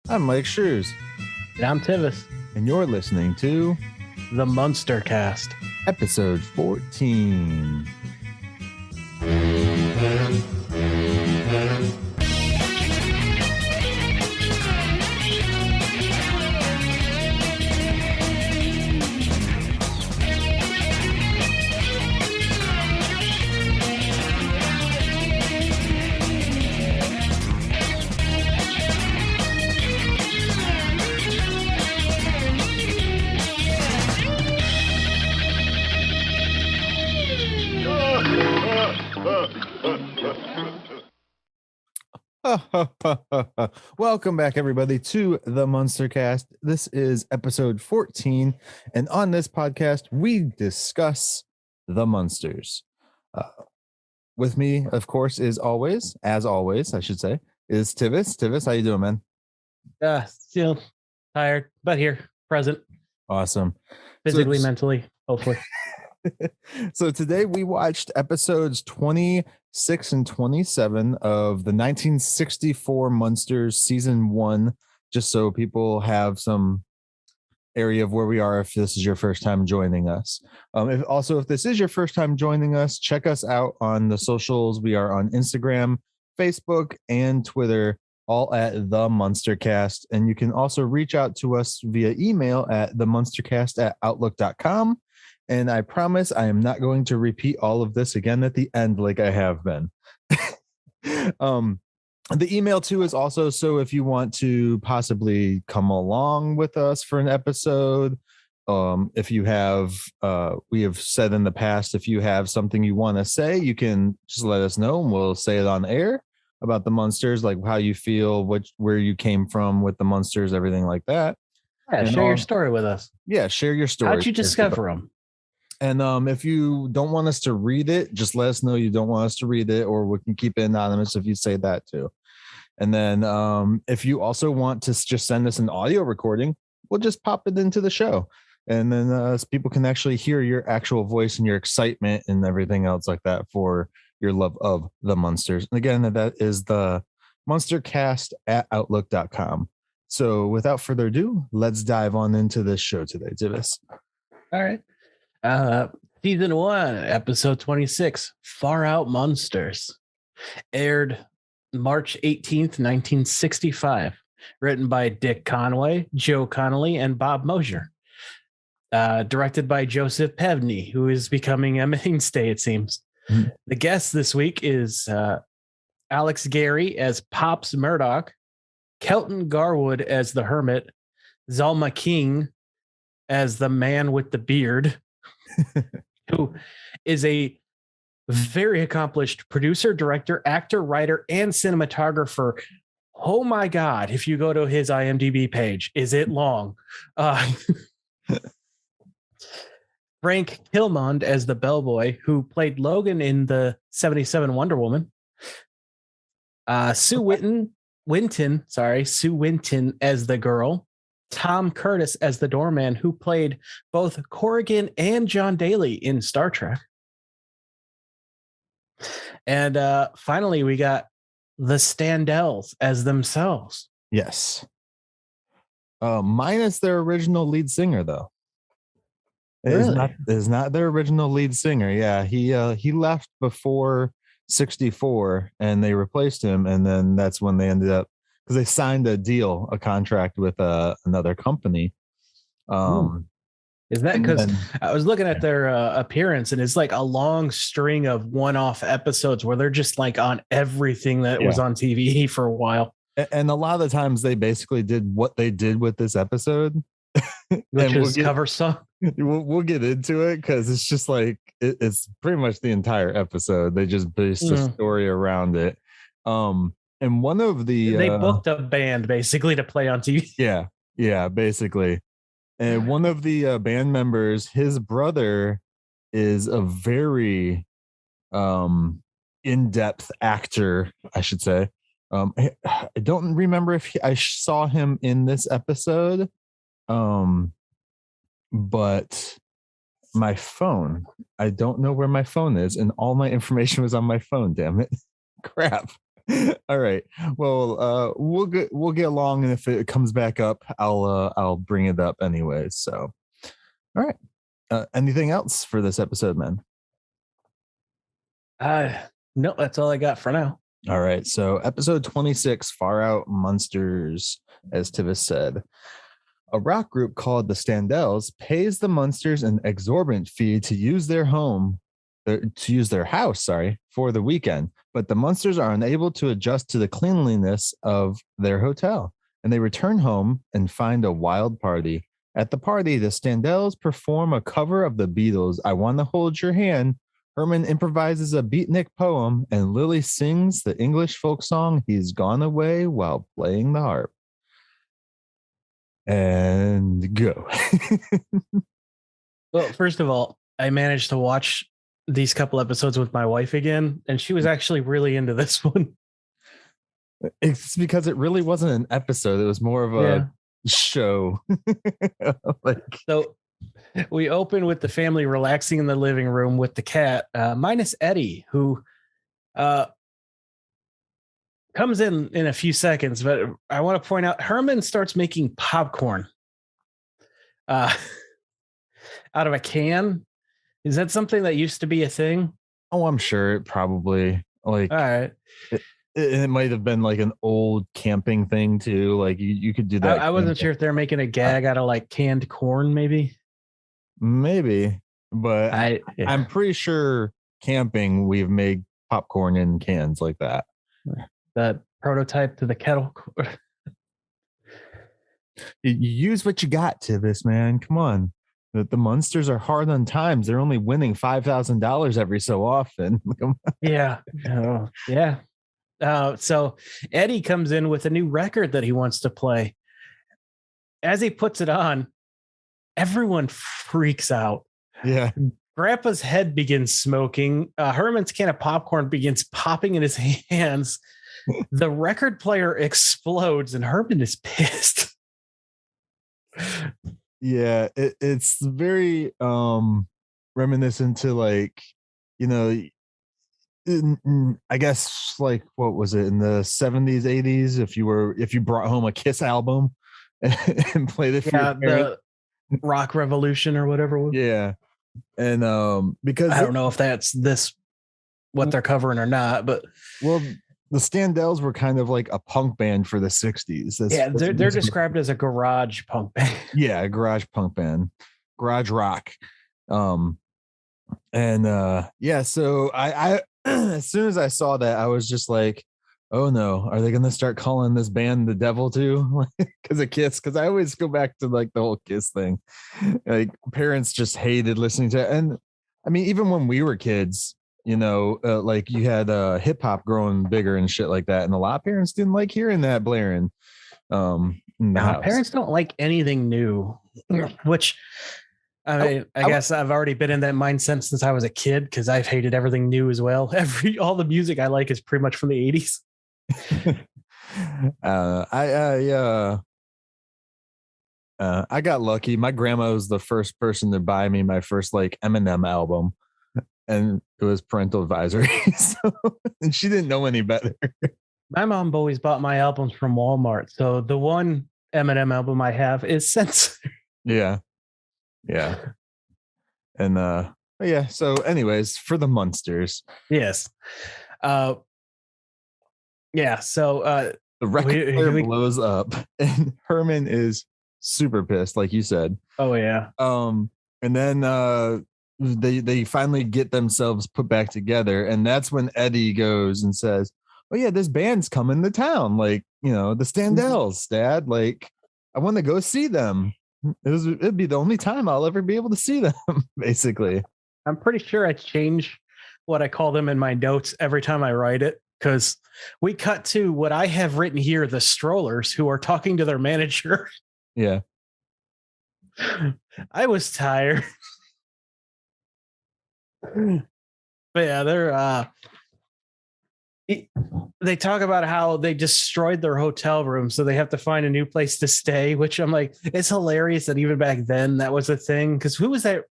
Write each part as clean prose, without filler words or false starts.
I'm Myke Shrews, And I'm Tivis, and you're listening to the Munster Cast. episode 14. Welcome back, everybody, to the MUNSTERCAST. This is episode 14, and on this podcast, we discuss the Munsters. With me, of course, as always, I should say, is Tivis. Tivis, how you doing, man? Still tired, but here, present, Awesome. physically, mentally, hopefully. So today we watched episodes 26 and 27 of the 1964 Munsters season 1, just so people have some area of where we are if this is your first time joining us. If this is your first time joining us, check us out on the socials. We are on Instagram, Facebook, and Twitter, all at TheMunsterCast. And you can also reach out to us via email at TheMunsterCast@outlook.com. And I promise I am not going to repeat all of this again at the end like I have been. The email too is also so if you want to possibly come along with us for an episode. If you have, we have said in the past, if you have something you want to say, you can just let us know and we'll say it on air about the Munsters, like how you feel, where you came from with the Munsters, everything like that. Yeah, And share your story with us. Yeah, share your story. How'd you discover them? And if you don't want us to read it, just let us know you don't want us to read it, or we can keep it anonymous if you say that too. And then if you also want to just send us an audio recording, we'll just pop it into the show. And then people can actually hear your actual voice and your excitement and everything else like that for your love of the Munsters. And again, that is the MunsterCast@outlook.com. So without further ado, let's dive on into this show today, Tivis. All right. Season 1, episode 26, Far Out Munsters, aired March 18th, 1965, written by Dick Conway, Joe Connolly, and Bob Mosher. Directed by Joseph Pevney, who is becoming a mainstay, it seems. Mm-hmm. The guest this week is Alex Gary as Pops Murdoch, Kelton Garwood as the Hermit, Zalma King as the man with the beard, who is a very accomplished producer, director, actor, writer, and cinematographer. Oh my God. If you go to his IMDb page, is it long? Frank Kilmond as the bellboy, who played Logan in the 77 Wonder Woman. Sue Winton as the girl. Tom Curtis as the doorman, who played both Corrigan and John Daly in Star Trek. And finally, we got the Standells as themselves. Yes. Minus their original lead singer, though. Really? Is not their original lead singer. Yeah, he left before 64, and they replaced him, and then that's when they ended up, because they signed a contract with another company. Is that because I was looking at their appearance, and it's like a long string of one-off episodes where they're just like on everything that was on TV for a while. And a lot of the times they basically did what they did with this episode, which is cover song. We'll get into it because it's just like it's pretty much the entire episode. They just based a story around it. And one of they booked a band basically to play on TV. Yeah, basically. And one of the band members, his brother, is a very in-depth actor, I should say. I don't remember if I saw him in this episode, but my phone, I don't know where my phone is, and all my information was on my phone. Damn it. Crap. All right. Well, we'll get along, and if it comes back up, I'll bring it up anyway. So, all right. Anything else for this episode, man? Uh, no, that's all I got for now. All right. So, episode 26, Far Out Munsters, as Tivis said. A rock group called the Standells pays the Munsters an exorbitant fee to use their house, for the weekend. But the Munsters are unable to adjust to the cleanliness of their hotel, and they return home and find a wild party. At the party, the Standells perform a cover of the Beatles' "I Want to Hold Your Hand." Herman improvises a beatnik poem, and Lily sings the English folk song "He's Gone Away" while playing the harp. And go. Well, first of all, I managed to watch these couple episodes with my wife again, and she was actually really into this one. It's because it really wasn't an episode. It was more of a show. So we open with the family relaxing in the living room with the cat, minus Eddie, who comes in a few seconds. But I want to point out Herman starts making popcorn out of a can. Is that something that used to be a thing? Oh, I'm sure it probably All right. It might have been like an old camping thing too. Like you could do that. I wasn't sure if they're making a gag out of like canned corn, maybe, but I'm pretty sure camping we've made popcorn in cans like that. The prototype to the kettle. You use what you got, Tivis, man. Come on. The Munsters are hard on times. They're only winning $5,000 every so often. Yeah. Oh, yeah. So Eddie comes in with a new record that he wants to play. As he puts it on, everyone freaks out. Yeah. Grandpa's head begins smoking. Herman's can of popcorn begins popping in his hands. The record player explodes and Herman is pissed. Yeah, it's very reminiscent to, like, I guess, like, what was it in the 70s, 80s? If you brought home a Kiss album and played it for the Rock Revolution or whatever. Yeah. And because I don't know if that's what they're covering or not, but the Standells were kind of like a punk band for the 60s. They're described as a garage punk band. Yeah, a garage punk band, garage rock. So I as soon as I saw that, I was just like, oh no, are they going to start calling this band the devil too? Because of Kiss? Because I always go back to like the whole Kiss thing. Like, parents just hated listening to it. And I mean, even when we were kids, like you had hip hop growing bigger and shit like that, and a lot of parents didn't like hearing that blaring. Parents don't like anything new, which I guess I've already been in that mindset since I was a kid, because I've hated everything new as well. All the music I like is pretty much from the 80s. I got lucky. My grandma was the first person to buy me my first like Eminem album, and it was parental advisory. And she didn't know any better. My mom always bought my albums from Walmart, so the one Eminem album I have is censored. Yeah. And so anyways, for the Munsters. Yes. So the record player blows up and Herman is super pissed, like you said. Oh yeah. And then they finally get themselves put back together, and that's when Eddie goes and says, oh yeah, this band's coming to town, like, the Standells, Dad, like, I want to go see them. It'd be the only time I'll ever be able to see them, basically. I'm pretty sure I change what I call them in my notes every time I write it, because we cut to what I have written here, the Strollers, who are talking to their manager. Yeah. I was tired. But yeah, they talk about how they destroyed their hotel room, so they have to find a new place to stay, which I'm like, it's hilarious that even back then that was a thing. Because who was that?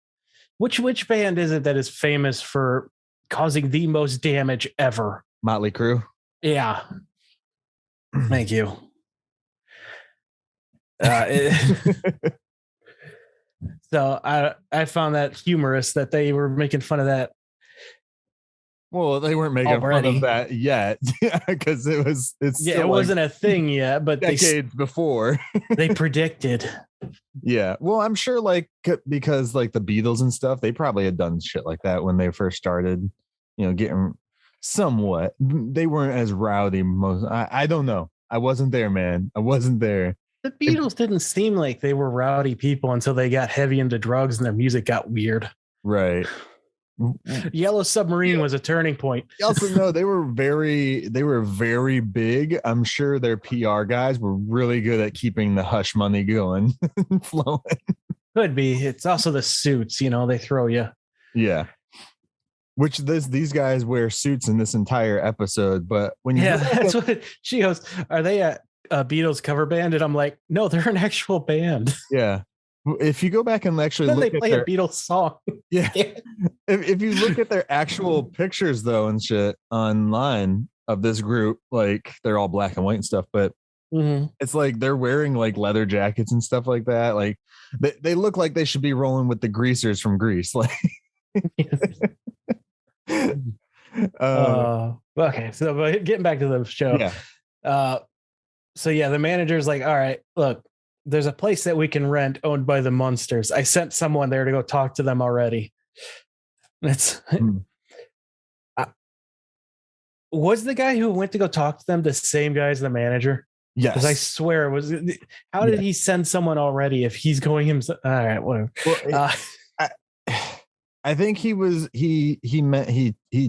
Which band is it that is famous for causing the most damage ever? Motley Crue. Yeah. Thank you. So I found that humorous that they were making fun of that. Well, they weren't making fun of that yet because it wasn't a thing yet, but decades before they predicted. Yeah. Well, I'm sure because like the Beatles and stuff, they probably had done shit like that when they first started, getting somewhat. They weren't as rowdy. I don't know. I wasn't there, man. I wasn't there. The Beatles didn't seem like they were rowdy people until they got heavy into drugs and their music got weird. Right. Yellow Submarine was a turning point. You also know they were very big. I'm sure their PR guys were really good at keeping the hush money going, flowing. Could be. It's also the suits, they throw you. Yeah. Which these guys wear suits in this entire episode, but when you that's what she goes, are they a Beatles cover band? And I'm like, no, they're an actual band. Yeah. If you go back and actually then look they play a Beatles song. Yeah. If you look at their actual pictures though and shit online of this group, like they're all black and white and stuff, but it's like they're wearing like leather jackets and stuff like that. Like they look like they should be rolling with the greasers from Grease. Like okay. So getting back to the show. Yeah. So the manager's like, all right, look, there's a place that we can rent owned by the Munsters. I sent someone there to go talk to them already. Was the guy who went to go talk to them the same guy as the manager? Yes. Because I swear how did he send someone already if he's going himself? All right, whatever. Well, I think he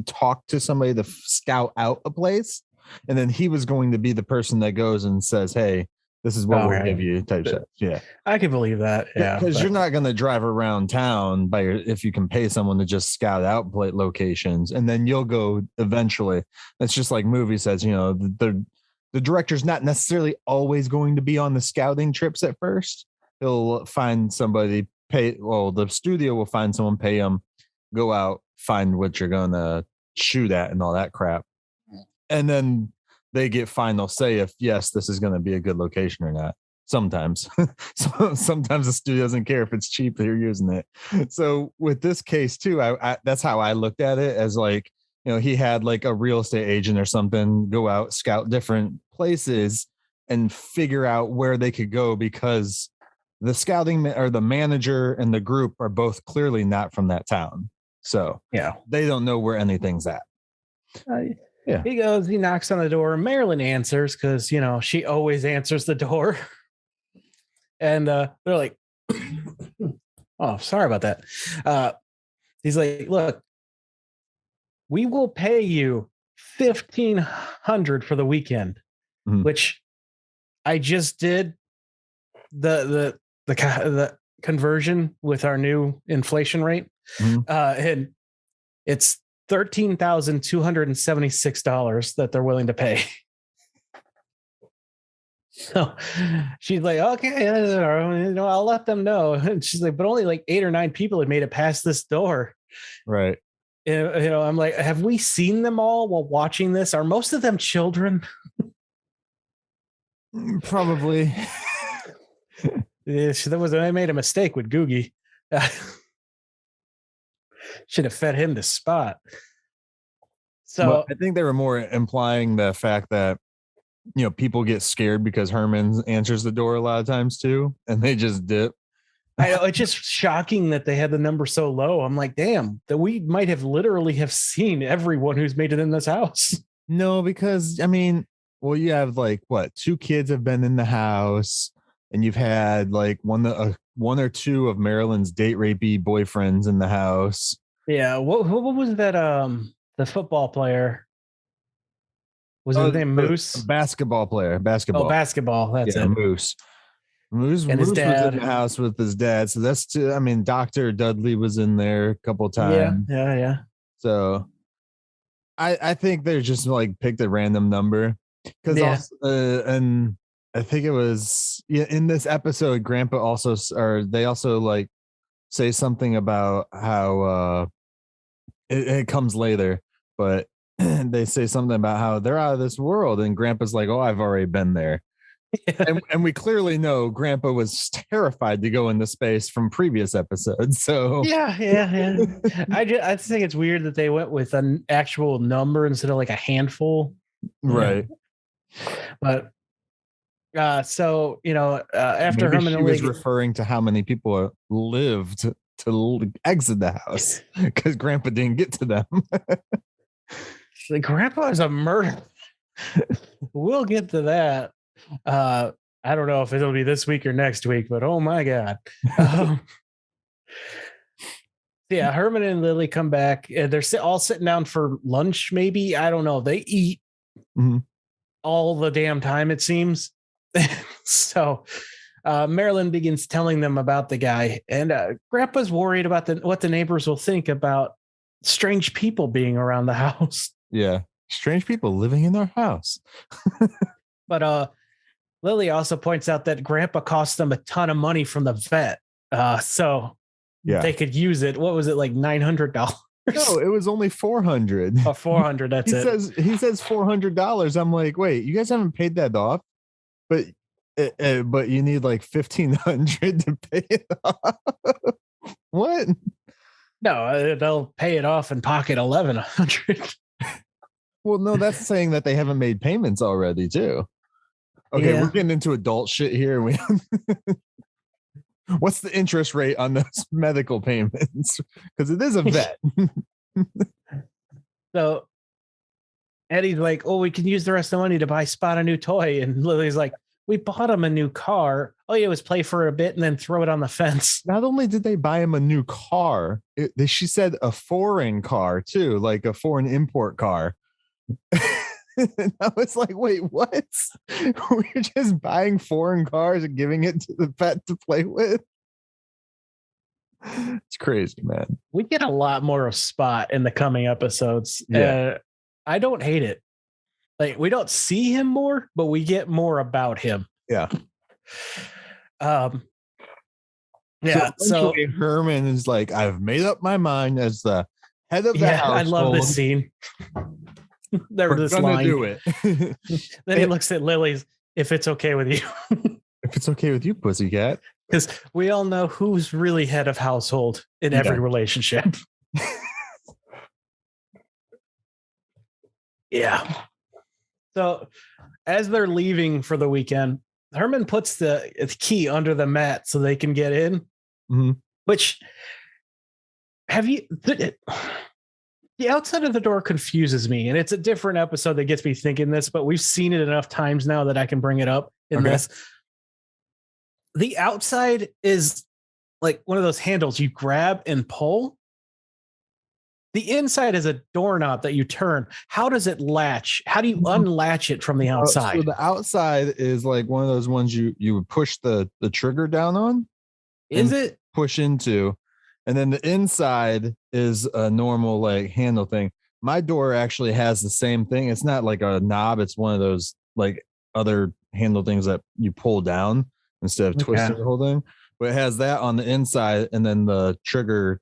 talked to somebody to scout out a place, and then he was going to be the person that goes and says, hey, this is what we'll give you type shit. Yeah. I can believe that. Yeah. Because you're not going to drive around town if you can pay someone to just scout out locations, and then you'll go eventually. It's just like movie says, the director's not necessarily always going to be on the scouting trips at first. He'll find somebody, the studio will find someone, pay them, go out, find what you're going to shoot at and all that crap. And then they get final say if yes, this is going to be a good location or not. Sometimes, sometimes the studio doesn't care if it's cheap, they're using it. So with this case too, I that's how I looked at it, as like, he had like a real estate agent or something go out, scout different places and figure out where they could go, because the scouting or the manager and the group are both clearly not from that town. So they don't know where anything's at. Yeah. He knocks on the door. Marilyn answers because, she always answers the door. And they're like, oh, sorry about that. He's like, look, we will pay you $1,500 for the weekend, which I just did the conversion with our new inflation rate. And it's $13,276 that they're willing to pay. So she's like, okay, I'll let them know. And she's like, but only like 8 or 9 people had made it past this door. Right. I'm like, have we seen them all while watching this? Are most of them children? Probably. I made a mistake with Googie. Should have fed him the spot. So I think they were more implying the fact that, people get scared because Herman answers the door a lot of times too, and they just dip. I know, it's just shocking that they had the number so low. I'm like, damn, that we might have literally have seen everyone who's made it in this house. No, because you have like 2 kids have been in the house, and you've had like one or two of Marilyn's date rapey boyfriends in the house. Yeah. What was that? The football player. Was his name Moose? Basketball player. Basketball. Oh, basketball. That's it. Moose. Moose and his dad was in the house with his dad. So that's Dr. Dudley was in there a couple times. Yeah. So I think they're just like picked a random number. Because and I think it was in this episode, Grandpa they also like say something about how it comes later, but they say something about how they're out of this world, and Grandpa's like, "Oh, I've already been there." Yeah. And we clearly know Grandpa was terrified to go into space from previous episodes. So Yeah. I think it's weird that they went with an actual number instead of like a handful. right. But so after Maybe Herman she and was Lee, referring to how many people lived to exit the house because Grandpa didn't get to them. like, Grandpa is a murderer. We'll get to that. I don't know if it'll be this week or next week, but oh my god. Yeah, Herman and Lily come back, and they're all sitting down for lunch. Maybe, I don't know. They eat all the damn time, it seems. So Marilyn begins telling them about the guy, and Grandpa's worried about what the neighbors will think about strange people being around the house. Yeah, strange people living in our house. But Lily also points out that Grandpa cost them a ton of money from the vet, so they could use it. What was it, like $900? No, it was only $400. Oh, $400. That's it. He says $400. I'm like, wait, you guys haven't paid that off, but you need like $1,500 to pay it off. What? No, they'll pay it off and pocket $1,100. Well, no, that's saying that they haven't made payments already too. Okay, we're getting into adult shit here. What's the interest rate on those medical payments? Because it is a vet. So Eddie's like, "Oh, we can use the rest of the money to buy Spot a new toy." And Lily's like, "We bought him a new car. Oh, yeah, it was play for a bit and then throw it on the fence." Not only did they buy him a new car, she said a foreign car too, like a foreign import car. And I was like, wait, what? We're just buying foreign cars and giving it to the pet to play with? It's crazy, man. We get a lot more of Spot in the coming episodes. Yeah. I don't hate it. Like, we don't see him more, but we get more about him. Yeah. So Herman is like, I've made up my mind as the head of the household. I love this scene. We're this gonna line. do it. Then he looks at Lily's, "If it's okay with you." If it's okay with you, pussycat. Because we all know who's really head of household in every relationship. Yeah. So as they're leaving for the weekend, Herman puts the key under the mat so they can get in. Mm-hmm. Which, the outside of the door confuses me, and it's a different episode that gets me thinking this, but we've seen it enough times now that I can bring it up in this. The outside is like one of those handles you grab and pull. The inside is a doorknob that you turn. How does it latch? How do you unlatch it from the outside? So the outside is like one of those ones you would push the trigger down on. Is it? Push into. And then the inside is a normal like handle thing. My door actually has the same thing. It's not like a knob. It's one of those like other handle things that you pull down instead of twisting the whole thing. But it has that on the inside, and then the trigger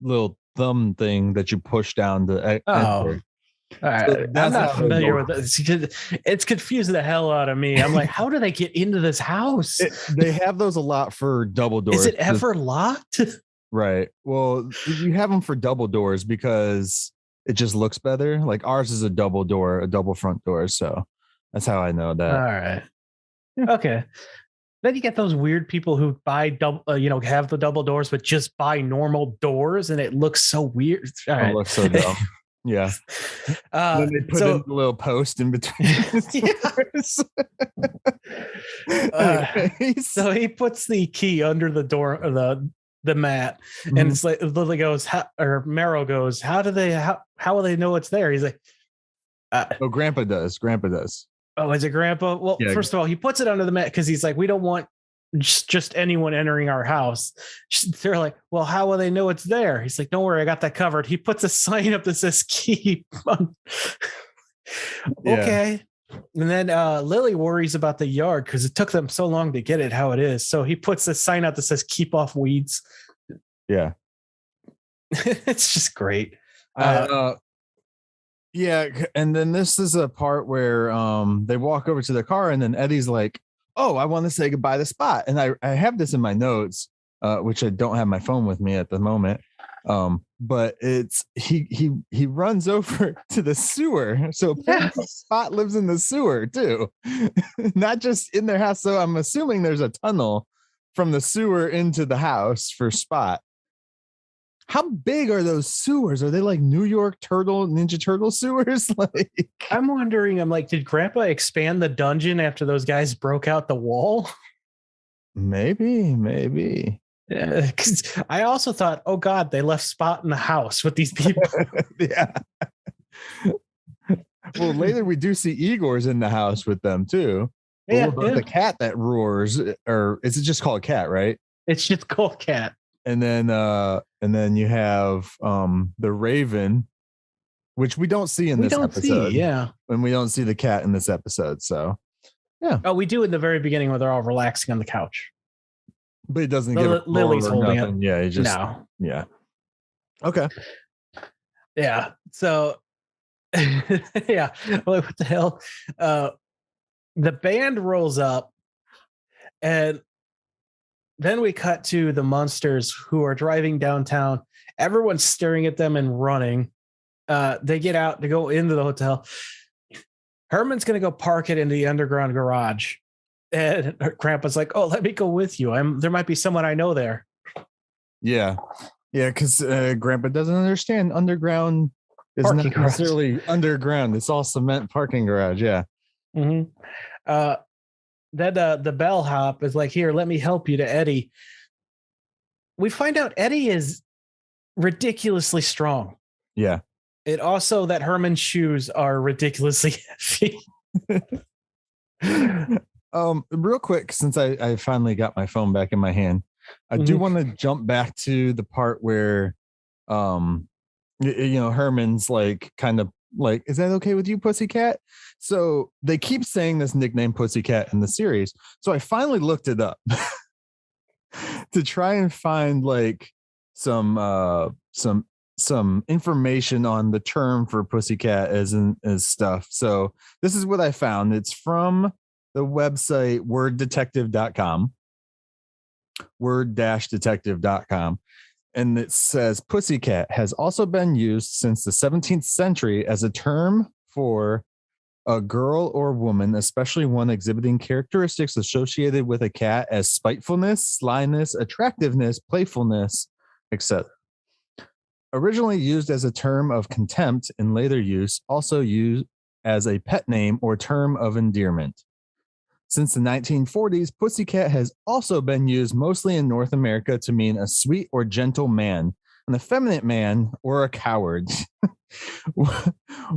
little thumb thing that you push down to enter. All right. So I'm not familiar with this. It's confusing the hell out of me. I'm like, how do they get into this house? They have those a lot for double doors. Is it ever locked? Right. Well, you have them for double doors because it just looks better. Like ours is a double door, a double front door. So that's how I know that. All right. Okay. Then you get those weird people who buy double, have the double doors, but just buy normal doors, and it looks so weird. All right. It looks so dumb. Yeah. Then they put in a little post in between. So he puts the key under the door, the mat, and it's like Lily goes, Meryl goes, how will they know it's there? He's like, Grandpa does. Oh, is it Grandpa? Well, first of all, he puts it under the mat because he's like, we don't want just anyone entering our house. They're like, well, how will they know it's there? He's like, don't worry, I got that covered. He puts a sign up that says keep. Okay. And then Lily worries about the yard because it took them so long to get it how it is. So he puts a sign out that says keep off weeds. Yeah. It's just great. Yeah, and then this is a part where they walk over to the car, and then Eddie's like, "Oh, I want to say goodbye to Spot," and I have this in my notes, which I don't have my phone with me at the moment. But it's he runs over to the sewer, so apparently Spot lives in the sewer too, not just in their house. So I'm assuming there's a tunnel from the sewer into the house for Spot. How big are those sewers? Are they like New York Ninja Turtle sewers? Like, I'm wondering, I'm like, did Grandpa expand the dungeon after those guys broke out the wall? maybe. Yeah, 'cause I also thought, oh God, they left Spot in the house with these people. Yeah. Well, later we do see Igor's in the house with them too. Yeah, what about the cat that roars? Or is it just called Cat, right? It's just called Cat. And then you have the Raven, which we don't see in this episode. And we don't see the cat in this episode. So yeah. Oh, we do in the very beginning where they're all relaxing on the couch. But he doesn't give Lily's holding it. Yeah, he just yeah. Okay. Yeah. So yeah. Like, what the hell? The band rolls up, and then we cut to the Munsters who are driving downtown. Everyone's staring at them and running. They get out to go into the hotel. Herman's going to go park it in the underground garage. And Grandpa's like, oh, let me go with you. There might be someone I know there. Yeah. Yeah, because Grandpa doesn't understand underground is not necessarily underground. It's all cement parking garage. Yeah. Mm-hmm. Then the bellhop is like, here, let me help you to Eddie. We find out Eddie is ridiculously strong. Yeah. It also that Herman's shoes are ridiculously heavy. Real quick, since I finally got my phone back in my hand, I do want to jump back to the part where Herman's like kind of like, is that okay with you, Pussycat? So they keep saying this nickname Pussycat in the series. So I finally looked it up to try and find like some information on the term for Pussycat as stuff. So this is what I found. It's from the website word-detective.com. And it says Pussycat has also been used since the 17th century as a term for a girl or woman, especially one exhibiting characteristics associated with a cat as spitefulness, slyness, attractiveness, playfulness, etc. Originally used as a term of contempt in later use, also used as a pet name or term of endearment. Since the 1940s, Pussycat has also been used mostly in North America to mean a sweet or gentle man, an effeminate man, or a coward.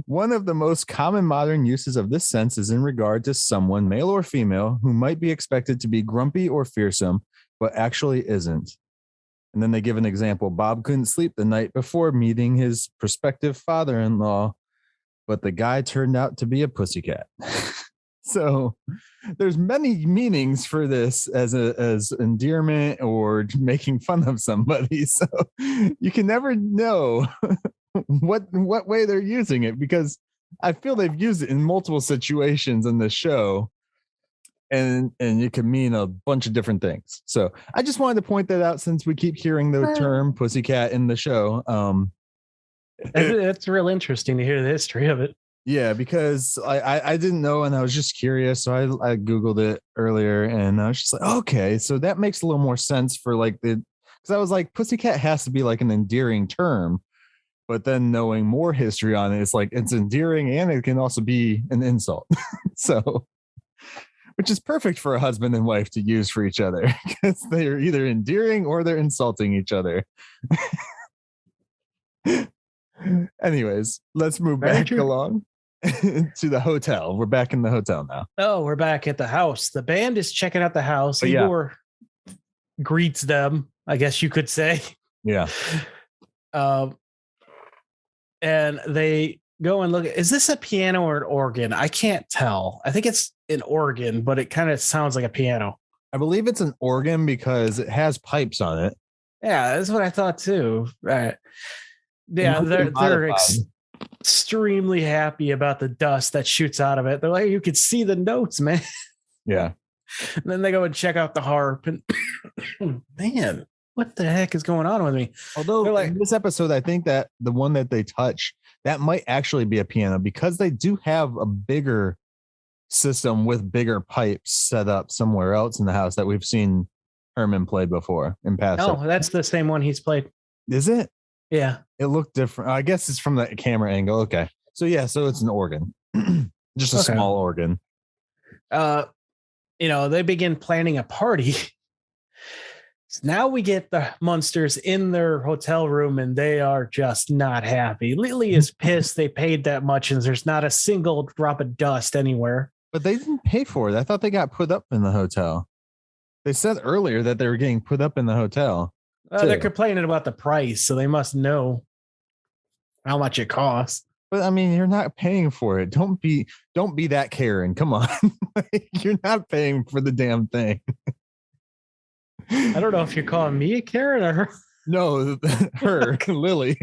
One of the most common modern uses of this sense is in regard to someone, male or female, who might be expected to be grumpy or fearsome, but actually isn't. And then they give an example. Bob couldn't sleep the night before meeting his prospective father-in-law, but the guy turned out to be a pussycat. So there's many meanings for this as endearment or making fun of somebody. So you can never know what way they're using it, because I feel they've used it in multiple situations in the show, and it can mean a bunch of different things. So I just wanted to point that out since we keep hearing the term pussycat in the show. That's real interesting to hear the history of it. Yeah, because I didn't know, and I was just curious, so I Googled it earlier, and I was just like, okay, so that makes a little more sense for like because I was like, pussycat has to be like an endearing term, but then knowing more history on it, it's like it's endearing and it can also be an insult. So, which is perfect for a husband and wife to use for each other, because they're either endearing or they're insulting each other. Anyways, let's move back along to the hotel. We're back in the hotel now. Oh, we're back at the house. The band is checking out the house. Igor greets them, I guess you could say. Yeah. And they go and look. Is this a piano or an organ? I can't tell. I think it's an organ, but it kind of sounds like a piano. I believe it's an organ because it has pipes on it. Yeah, that's what I thought too. Right. Yeah, they're extremely happy about the dust that shoots out of it. They're like, you could see the notes, man. Yeah. And then they go and check out the harp, and man, what the heck is going on with me? Although They're like, in this episode, I think that the one that they touch, that might actually be a piano because they do have a bigger system with bigger pipes set up somewhere else in the house that we've seen Herman play before in past. oh, that's the same one he's played. Is it? Yeah. It looked different. I guess it's from the camera angle. Okay. So yeah, so it's an organ. Just a small organ. They begin planning a party. So now we get the Munsters in their hotel room, and they are just not happy. Lily is pissed they paid that much, and there's not a single drop of dust anywhere. But they didn't pay for it. I thought they got put up in the hotel. They said earlier that they were getting put up in the hotel. They're complaining about the price, so they must know how much it costs. But I mean, you're not paying for it. Don't be that Karen. Come on. You're not paying for the damn thing. I don't know if you're calling me a Karen or her. No, her, Lily.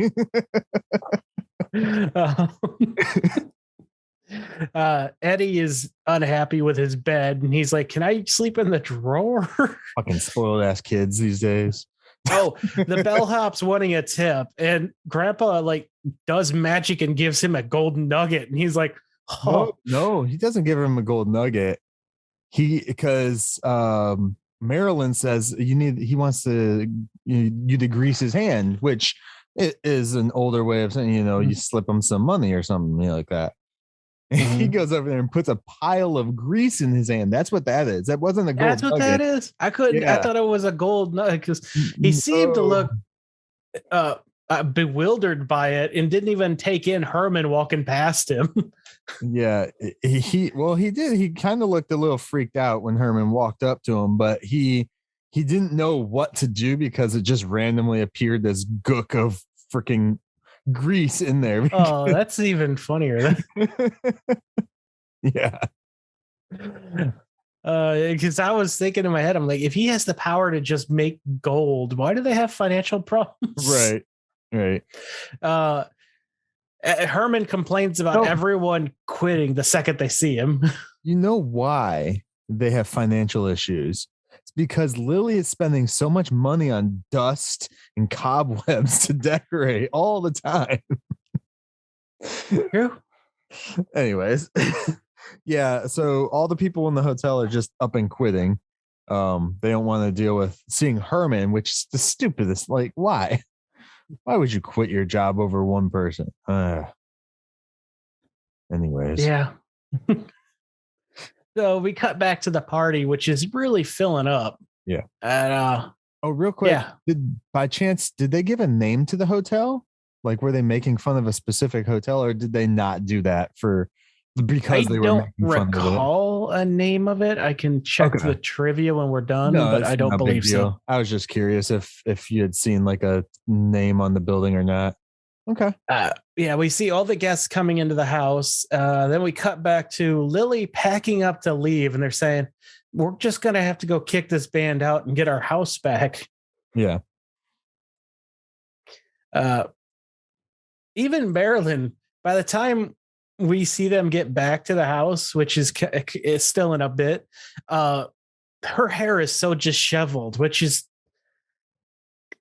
Eddie is unhappy with his bed, and he's like, "Can I sleep in the drawer?" Fucking spoiled ass kids these days. Oh, the bellhop's wanting a tip, and Grandpa does magic and gives him a golden nugget, and he's like, "Oh no, he doesn't give him a gold nugget. Because Marilyn says he wants you to grease his hand, which it is an older way of saying, you slip him some money or something like that. Mm-hmm. He goes over there and puts a pile of grease in his hand. That's what that is. That wasn't a gold That's what nugget. that is. I thought it was a gold nugget because he seemed to look bewildered by it and didn't even take in Herman walking past him. Yeah, he did. He kind of looked a little freaked out when Herman walked up to him, but he didn't know what to do because it just randomly appeared this gook of freaking grease in there. Oh, that's even funnier. Yeah. Because I was thinking in my head, I'm like, if he has the power to just make gold, why do they have financial problems? Right. Herman complains about everyone quitting the second they see him. You know why they have financial issues? It's because Lily is spending so much money on dust and cobwebs to decorate all the time. True. Anyways, yeah. So all the people in the hotel are just up and quitting. They don't want to deal with seeing Herman, which is the stupidest. Like, why? Why would you quit your job over one person? Anyways. Yeah. So we cut back to the party, which is really filling up. Yeah. And real quick. Yeah. Did they give a name to the hotel? Like, were they making fun of a specific hotel, or did they not do that because they were making fun of it? I don't recall a name of it. I can check the trivia when we're done, but I don't believe so. I was just curious if you had seen like a name on the building or not. Okay. Yeah, we see all the guests coming into the house. Then we cut back to Lily packing up to leave, and they're saying, we're just going to have to go kick this band out and get our house back. Yeah. Even Marilyn, by the time we see them get back to the house, which is still in a bit, her hair is so disheveled, which is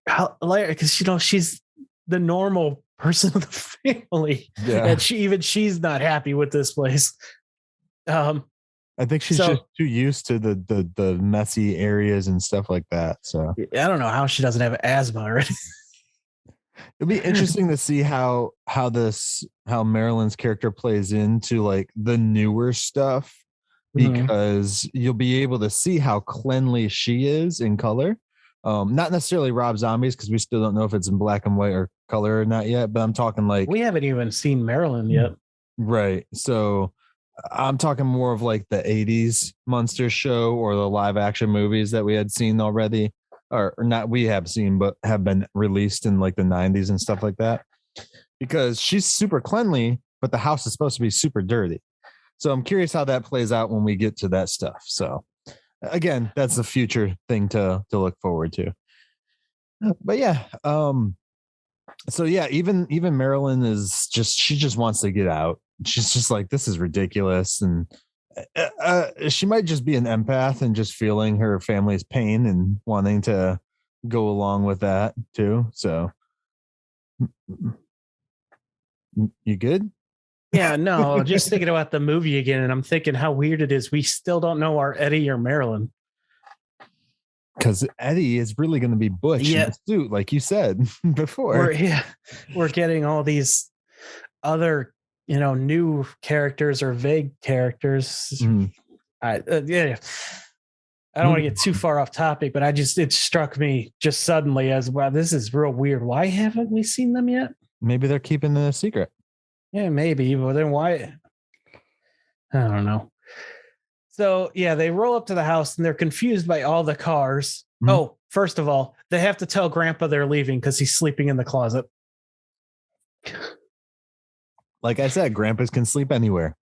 hilarious because, she's the normal person of the family. Yeah. And she's not happy with this place. I think she's just too used to the messy areas and stuff like that. So I don't know how she doesn't have asthma already. It'd be interesting to see how Marilyn's character plays into like the newer stuff, because you'll be able to see how cleanly she is in color. Not necessarily Rob Zombie's, because we still don't know if it's in black and white or color or not yet, but I'm talking like we haven't even seen Marilyn yet. Right. So I'm talking more of like the 80s Munsters show or the live action movies that we had seen already, or not we have seen, but have been released in like the 90s and stuff like that, because she's super cleanly, but the house is supposed to be super dirty. So I'm curious how that plays out when we get to that stuff. So again, that's a future thing to look forward to. But yeah, So yeah, even Marilyn is she just wants to get out. She's just like, this is ridiculous. And she might just be an empath and just feeling her family's pain and wanting to go along with that too. So you good? Yeah, no, just thinking about the movie again, and I'm thinking how weird it is. We still don't know our Eddie or Marilyn. Because Eddie is really going to be Butch in the suit, like you said before. We're getting all these other, new characters or vague characters. Mhm. I don't want to get too far off topic, but it struck me just suddenly as, wow, this is real weird. Why haven't we seen them yet? Maybe they're keeping the secret. Yeah, maybe. But then why? I don't know. So yeah, they roll up to the house and they're confused by all the cars. Mm-hmm. Oh, first of all, they have to tell Grandpa they're leaving because he's sleeping in the closet. Like I said, Grandpas can sleep anywhere.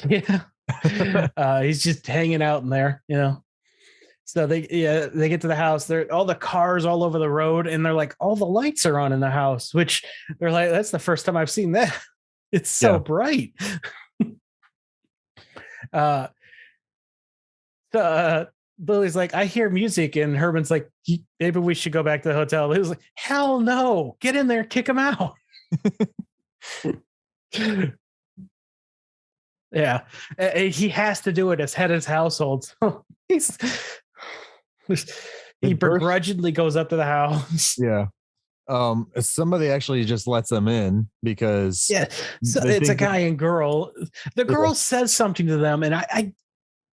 Yeah. He's just hanging out in there, So they get to the house. They're all the cars all over the road, and they're like, all the lights are on in the house, which they're like, that's the first time I've seen that. It's so bright. Lily's like, I hear music, and Herman's like, maybe we should go back to the hotel. He was like, hell no, get in there, kick him out. Yeah, he has to do it as head of his household. So he begrudgingly goes up to the house. Yeah. Somebody actually just lets them in because so it's a guy and girl. The girl says something to them, and I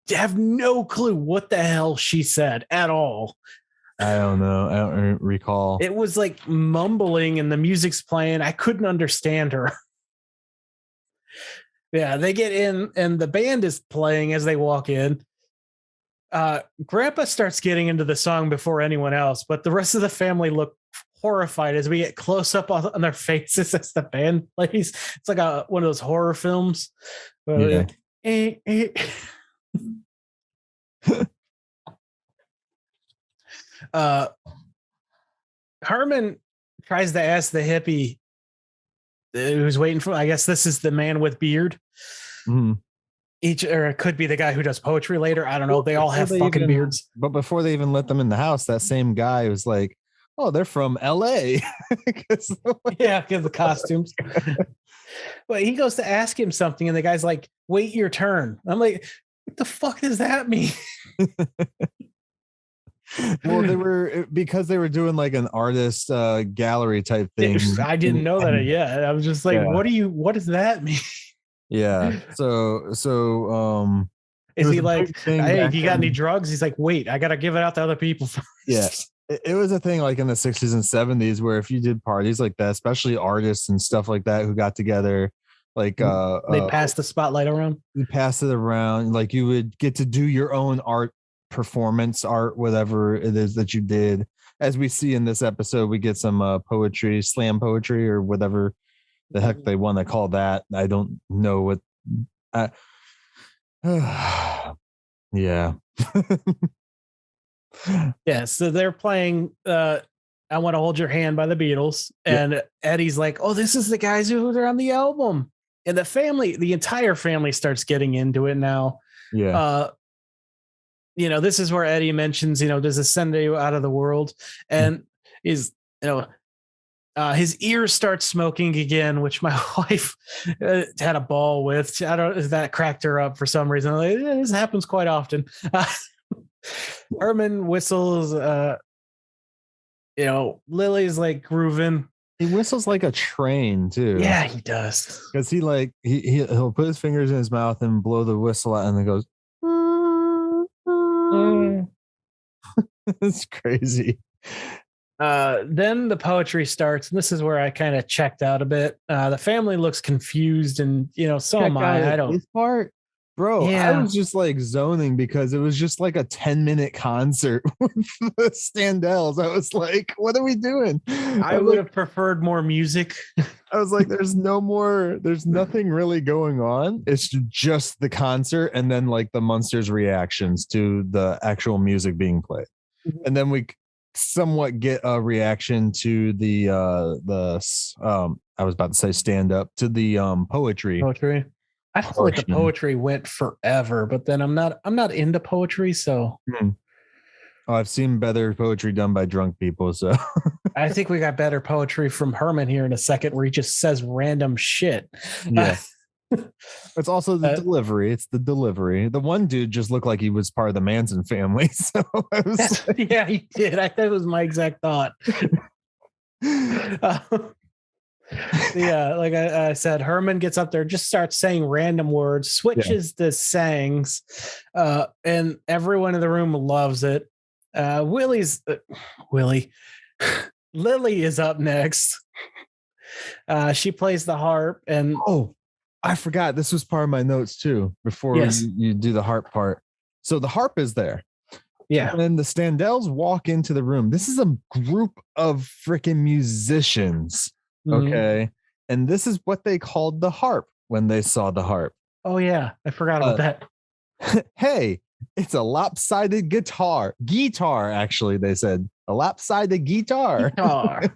have no clue what the hell she said at all. I don't know. I don't recall. It was like mumbling, and the music's playing. I couldn't understand her. Yeah, they get in, and the band is playing as they walk in. Grandpa starts getting into the song before anyone else, but the rest of the family look horrified as we get close up on their faces as the band plays. It's like one of those horror films. Yeah. Herman tries to ask the hippie who's waiting for, I guess this is the man with beard. Mm-hmm. Or it could be the guy who does poetry later. I don't know. They all have fucking beards. But before they even let them in the house, that same guy was like, oh, they're from LA. Because the costumes. But he goes to ask him something, and the guy's like, wait your turn. I'm like, what the fuck does that mean? Well, because they were doing like an artist gallery type thing. I didn't know that yet. I was just like, what does that mean? Yeah. So is he like, hey, you got any drugs? He's like, wait, I got to give it out to other people first. Yeah. It was a thing like in the 60s and 70s where if you did parties like that, especially artists and stuff like that who got together, like they passed the spotlight around. You pass it around, like you would get to do your own art performance, whatever it is that you did. As we see in this episode, we get some poetry, slam poetry, or whatever the heck they want to call that. I don't know what. Yeah. Yeah, so they're playing I Want to Hold Your Hand by the Beatles, and Eddie's like, oh, this is the guys who are on the album, and the entire family starts getting into it now. This is where Eddie mentions, does this send you out of the world? And his his ears start smoking again, which my wife had a ball with. I don't know if that cracked her up for some reason. Like, this happens quite often. Herman whistles, Lily's like grooving. He whistles like a train too. Yeah, he does. Because he'll put his fingers in his mouth and blow the whistle out, and then goes. It's crazy. Then the poetry starts, and this is where I kind of checked out a bit. The family looks confused, and so am I. I don't. This part, bro. Yeah. I was just like zoning because it was just like a 10-minute concert with the Standells. I was like, "What are we doing?" I would have preferred more music. I was like, "There's nothing really going on. It's just the concert, and then like the Munsters' reactions to the actual music being played." And then we somewhat get a reaction to the I was about to say stand up to the poetry. I feel like the poetry went forever, but then I'm not into poetry, so I've seen better poetry done by drunk people, so I think we got better poetry from Herman here in a second, where he just says random shit. Yeah. It's also the delivery. It's the delivery. The one dude just looked like he was part of the Manson family. So I was yeah, he did. That was my exact thought. Yeah, like I said, Herman gets up there, just starts saying random words, switches the sayings, and everyone in the room loves it. Lily is up next. She plays the harp, and I forgot this was part of my notes too. Before you do the harp part, so the harp is there. Yeah, and the Standells walk into the room. This is a group of freaking musicians. Okay. And this is what they called the harp when they saw the harp. Oh, yeah. I forgot about that. Hey, it's a lopsided guitar. Guitar, actually, they said. A lopsided guitar. And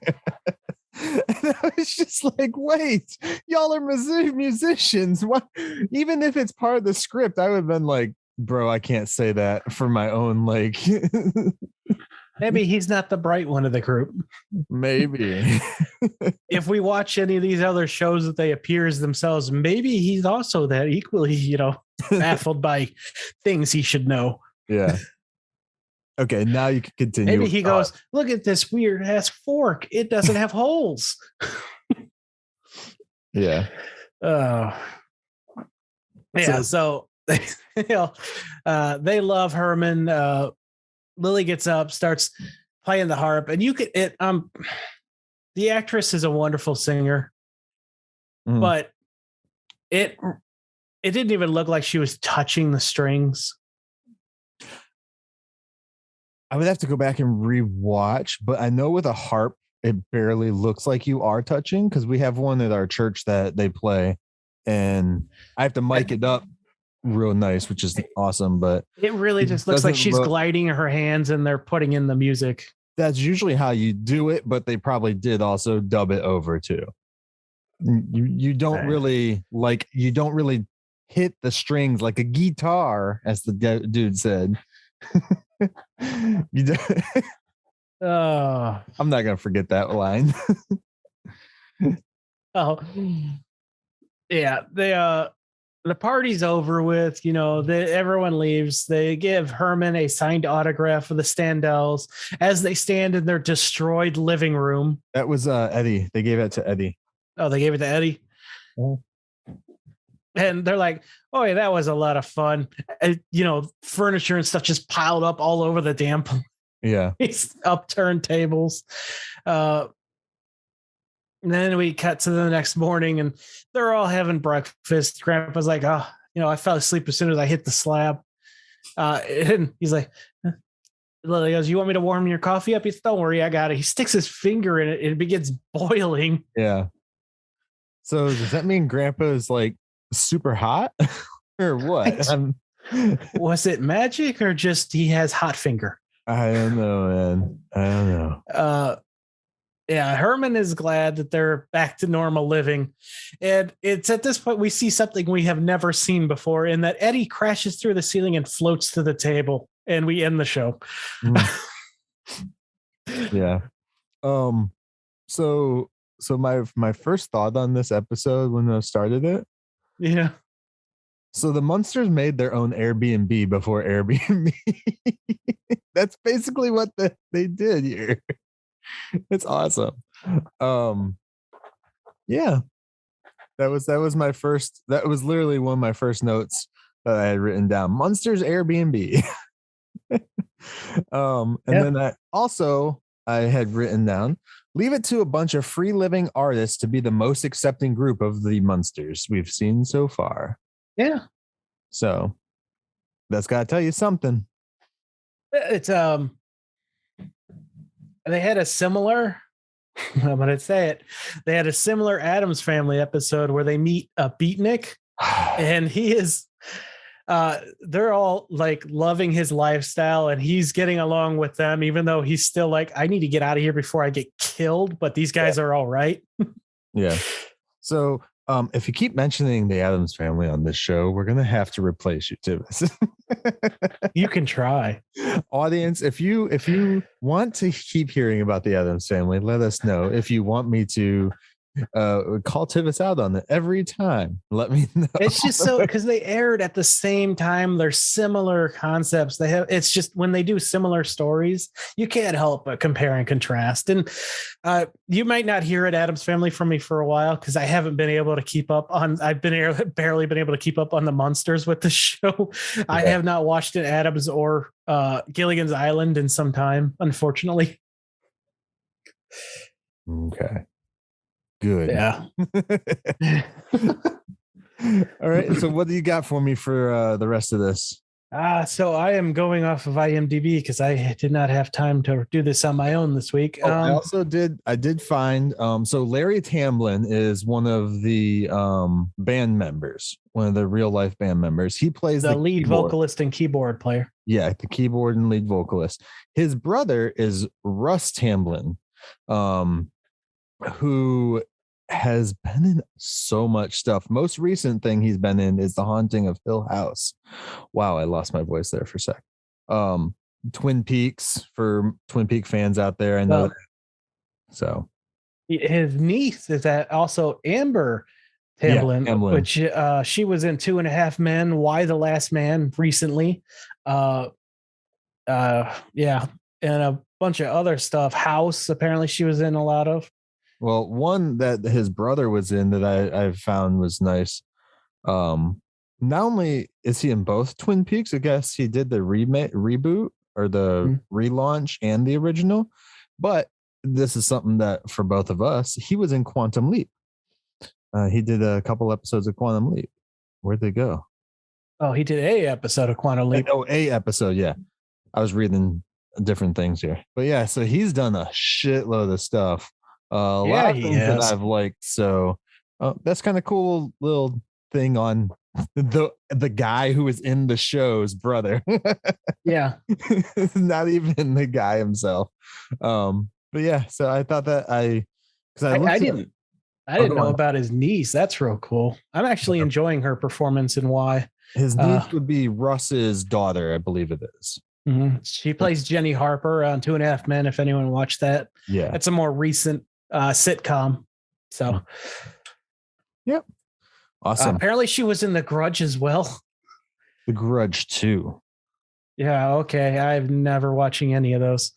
I was just like, wait, y'all are musicians. What? Even if it's part of the script, I would have been like, bro, I can't say that for my own, like... Maybe he's not the bright one of the group. Maybe. If we watch any of these other shows that they appear as themselves, maybe he's also that equally, baffled by things he should know. Yeah. Okay, now you can continue. Maybe he goes, look at this weird ass fork. It doesn't have holes. Yeah. Yeah, so they love Herman. Lily gets up, starts playing the harp, and the actress is a wonderful singer, but it didn't even look like she was touching the strings. I would have to go back and rewatch, but I know with a harp, it barely looks like you are touching, because we have one at our church that they play, and I have to mic it up real nice, which is awesome, but it really just looks like she's gliding her hands and they're putting in the music. That's usually how you do it, but they probably did also dub it over too. You don't really hit the strings like a guitar, as the dude said. I'm not gonna forget that line. Yeah, the party's over with, everyone leaves. They give Herman a signed autograph for the Standells as they stand in their destroyed living room. That was Eddie. They gave it to Eddie. Oh, they gave it to Eddie? Oh. And they're like, oh, yeah, that was a lot of fun. Furniture and stuff just piled up all over the damn these upturned tables. And then we cut to the next morning and they're all having breakfast. Grandpa's like, I fell asleep as soon as I hit the slab. And he's like, Lily goes, you want me to warm your coffee up? Don't worry, I got it. He sticks his finger in it and it begins boiling. Yeah. So does that mean Grandpa is like super hot or what? Was it magic or just he has hot finger? I don't know, man. I don't know. Yeah, Herman is glad that they're back to normal living. And it's at this point we see something we have never seen before, in that Eddie crashes through the ceiling and floats to the table, and we end the show. Yeah. So my first thought on this episode when I started it. Yeah. So the Munsters made their own Airbnb before Airbnb. That's basically what they did here. It's awesome. Yeah. That was my first. That was literally one of my first notes that I had written down. Munsters Airbnb. Then I had written down, leave it to a bunch of free living artists to be the most accepting group of the Munsters we've seen so far. Yeah. So that's got to tell you something. It's they had a similar, I'm going to say it. They had a similar Addams Family episode where they meet a beatnik, and he is they're all like loving his lifestyle and he's getting along with them, even though he's still like, I need to get out of here before I get killed. But these guys are all right. Yeah. So if you keep mentioning the Addams Family on this show, we're gonna have to replace you, Tivis. You can try. Audience, if you want to keep hearing about the Addams Family, let us know. If you want me to call Tivis out on it every time, let me know. It's just so because they aired at the same time. They're similar concepts. They have, it's just when they do similar stories, you can't help but compare and contrast. And you might not hear it, Addams Family, from me for a while because I haven't been able to keep up on. I've been barely been able to keep up on the Munsters with the show. Yeah. I have not watched an Addams or Gilligan's Island in some time, unfortunately. Okay. Good. Yeah. All right. So what do you got for me for the rest of this? So I am going off of IMDb because I did not have time to do this on my own this week. I did find so Larry Tamblyn is one of the band members, one of the real life band members. He plays the lead vocalist and keyboard player. Yeah, the keyboard and lead vocalist. His brother is Russ Tamblyn, who has been in so much stuff. Most recent thing he's been in is The Haunting of Hill House. Wow, I lost my voice there for a sec. Twin Peaks, for Twin Peak fans out there, I know that. So his niece is also Amber Tamblyn, which she was in 2.5 Men, Why the Last Man recently. And a bunch of other stuff. House, apparently she was in a lot of. Well, one that his brother was in that I found was nice. Not only is he in both Twin Peaks, I guess he did the reboot or the relaunch and the original, but this is something that for both of us, he was in Quantum Leap. He did a couple episodes of Quantum Leap. Where'd they go? Oh, he did a episode of Quantum Leap. A episode, yeah. I was reading different things here, but yeah, so he's done a shitload of stuff. A lot of things that I've liked. So that's kind of cool little thing on the guy who was in the show's brother. Yeah. Not even the guy himself. But yeah, so I thought that I didn't know about his niece. That's real cool. I'm actually enjoying her performance in Why. His niece would be Russ's daughter, I believe it is. Mm-hmm. She plays Jenny Harper on 2.5 Men, if anyone watched that. Yeah. That's a more recent sitcom. So yep. Awesome. Apparently she was in The Grudge as well. The Grudge 2. Yeah, okay. I've never watching any of those.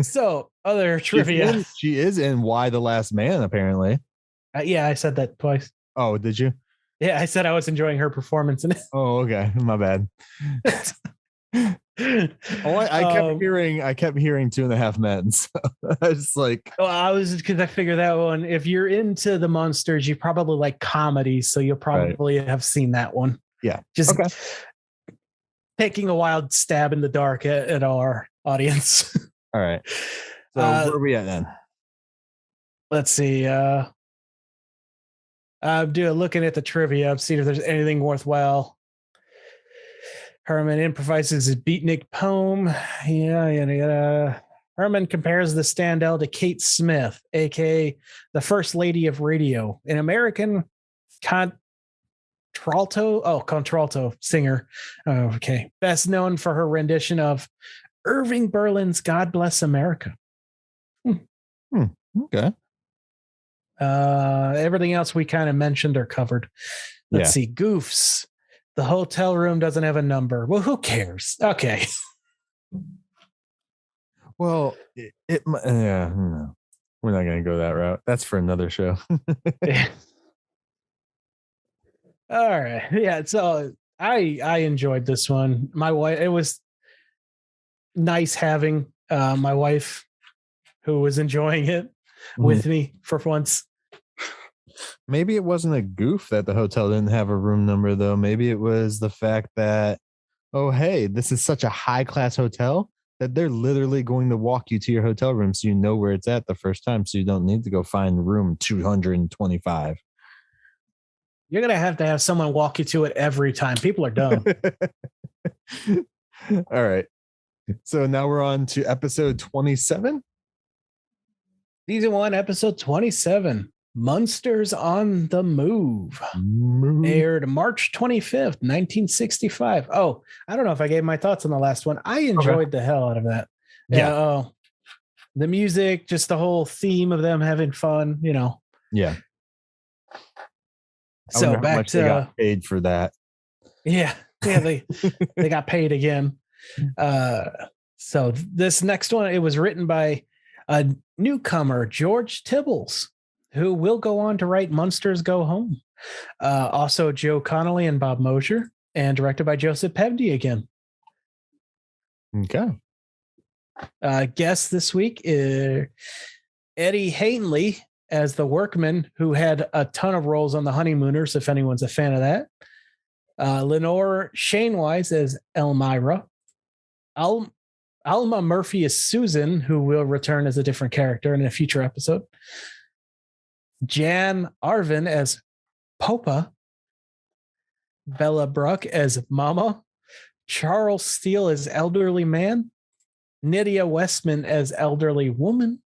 So other trivia. She is in Why the Last Man, apparently. Yeah, I said that twice. Oh, did you? Yeah, I said I was enjoying her performance in it. Oh, okay. My bad. I kept hearing 2.5 Men. So I was like, because I figured that one. If you're into the Munsters, you probably like comedy, so you'll probably have seen that one. Yeah, just taking a wild stab in the dark at our audience. All right. So where are we at then? Let's see. I'm looking at the trivia. I'm seeing if there's anything worthwhile. Herman improvises his beatnik poem. Herman compares the standout to Kate Smith, aka the First Lady of Radio, an American contralto singer. Okay, best known for her rendition of Irving Berlin's "God Bless America." Okay. Everything else we kind of mentioned or covered. Let's see. Goofs. The hotel room doesn't have a number. Well, who cares? Okay. Well, no. We're not going to go that route. That's for another show. All right. Yeah. So I enjoyed this one. My wife, it was nice having my wife who was enjoying it with me for once. Maybe it wasn't a goof that the hotel didn't have a room number, though. Maybe it was the fact that, oh, hey, this is such a high-class hotel that they're literally going to walk you to your hotel room so you know where it's at the first time, so you don't need to go find room 225. You're going to have someone walk you to it every time. People are dumb. All right. So now we're on to episode 27. Season 1, episode 27. Munsters on the Move. Aired March 25th, 1965. Oh, I don't know if I gave my thoughts on the last one. I enjoyed the hell out of that. Yeah. The music, just the whole theme of them having fun, Yeah. So back to they got paid for that. Yeah, they got paid again. So this next one, it was written by a newcomer, George Tibbles, who will go on to write Munsters Go Home. Also Joe Connolly and Bob Mosher, and directed by Joseph Pevney again. Okay. Guest this week is Eddie Hainley as the workman, who had a ton of roles on The Honeymooners, if anyone's a fan of that. Lenore Shanewise as Elmira. Alma Murphy as Susan, who will return as a different character in a future episode. Jan Arvin as Popa. Bella Bruck as Mama. Charles Steele as Elderly Man. Nydia Westman as Elderly Woman.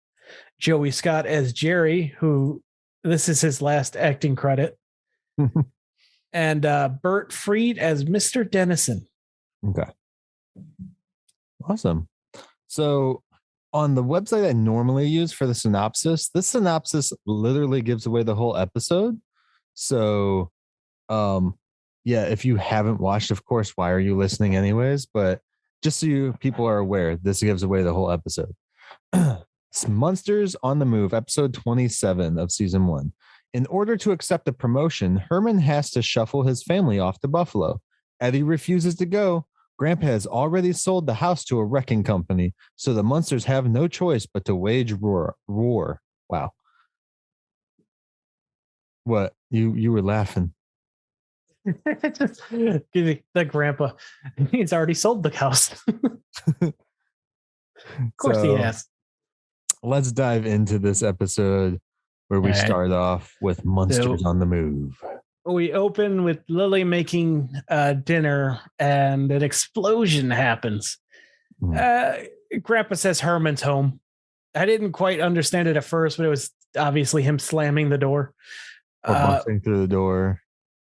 Joey Scott as Jerry, who this is his last acting credit. And Bert Freed as Mr. Dennison. Okay. Awesome. So on the website I normally use for the synopsis, this synopsis literally gives away the whole episode. So yeah, if you haven't watched, of course, why are you listening anyways? But just so you people are aware, this gives away the whole episode. Munsters on the Move, episode 27 of season 1. In order to accept a promotion, Herman has to shuffle his family off to Buffalo. Eddie refuses to go. Grandpa has already sold the house to a wrecking company, so the Munsters have no choice but to wage war. Wow. What? You were laughing. The grandpa, he's already sold the house. Of course he has. Let's dive into this episode where we start off with Munsters on the Move. We open with Lily making dinner and an explosion happens. Grandpa says Herman's home. I didn't quite understand it at first, but it was obviously him slamming the door. Or busting through the door.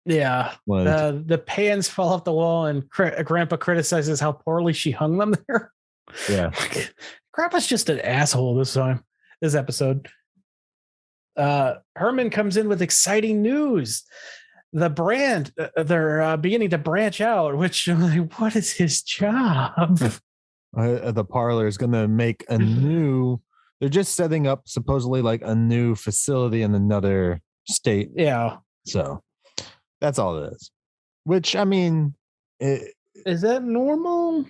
Yeah. The pans fall off the wall and Grandpa criticizes how poorly she hung them there. Yeah. Grandpa's just an asshole this episode. Herman comes in with exciting news. The brand, they're beginning to branch out, which, what is his job? The parlor is going to make they're just setting up supposedly like a new facility in another state. Yeah. So that's all it is. Which, I mean, is that normal?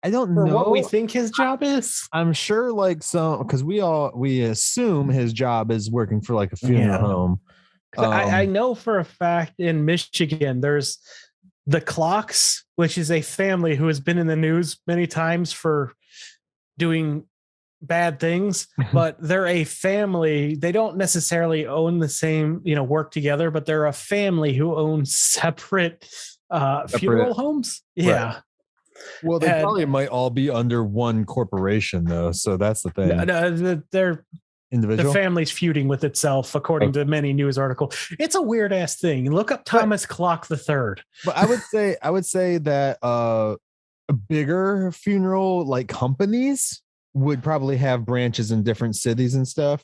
I don't know what we think his job is. I'm sure because we assume his job is working for like a funeral home. I know for a fact in Michigan, there's the Clocks, which is a family who has been in the news many times for doing bad things, but they're a family. They don't necessarily own the same, work together, but they're a family who owns separate funeral homes. Yeah. Right. Well, they probably might all be under one corporation, though. So that's the thing. They're individual. The family's feuding with itself, according to many news articles. It's a weird ass thing. Look up Thomas Clock III. But I would say that bigger funeral like companies would probably have branches in different cities and stuff.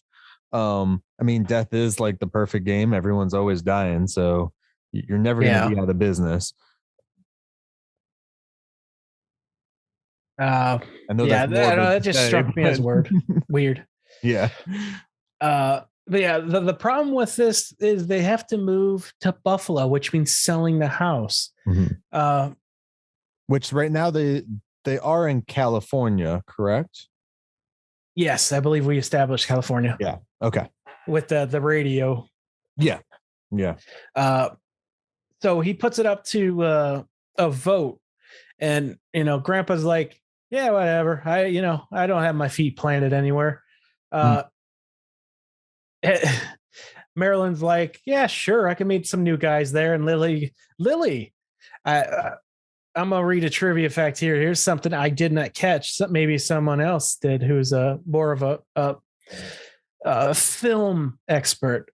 I mean, death is like the perfect game. Everyone's always dying, so you're never going to be out of business. I know that just struck me as weird. Yeah. But yeah, the problem with this is they have to move to Buffalo, which means selling the house. Mm-hmm. Which right now they are in California, correct? Yes, I believe we established California. Yeah. Okay. With the radio. Yeah. Yeah. So he puts it up to a vote, and Grandpa's like, yeah, whatever. I don't have my feet planted anywhere. Marilyn's like, yeah, sure, I can meet some new guys there. And Lily, I'm gonna read a trivia fact here. Here's something I did not catch. Maybe someone else did, who's more of a film expert.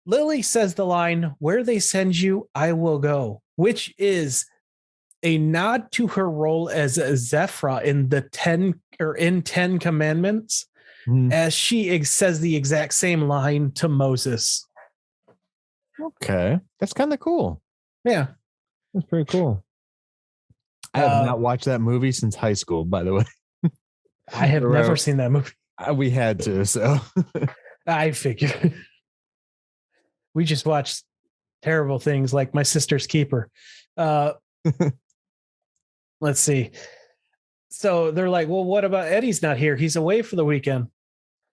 Lily says the line, "Where they send you, I will go," which is a nod to her role as Zephra in the 10 Commandments, as she says the exact same line to Moses. Okay, that's kind of cool. Yeah, that's pretty cool. I have not watched that movie since high school, by the way. I have never seen that movie. We had to, so I figured. We just watched terrible things like My Sister's Keeper. Let's see. So they're like, well, what about Eddie's not here? He's away for the weekend.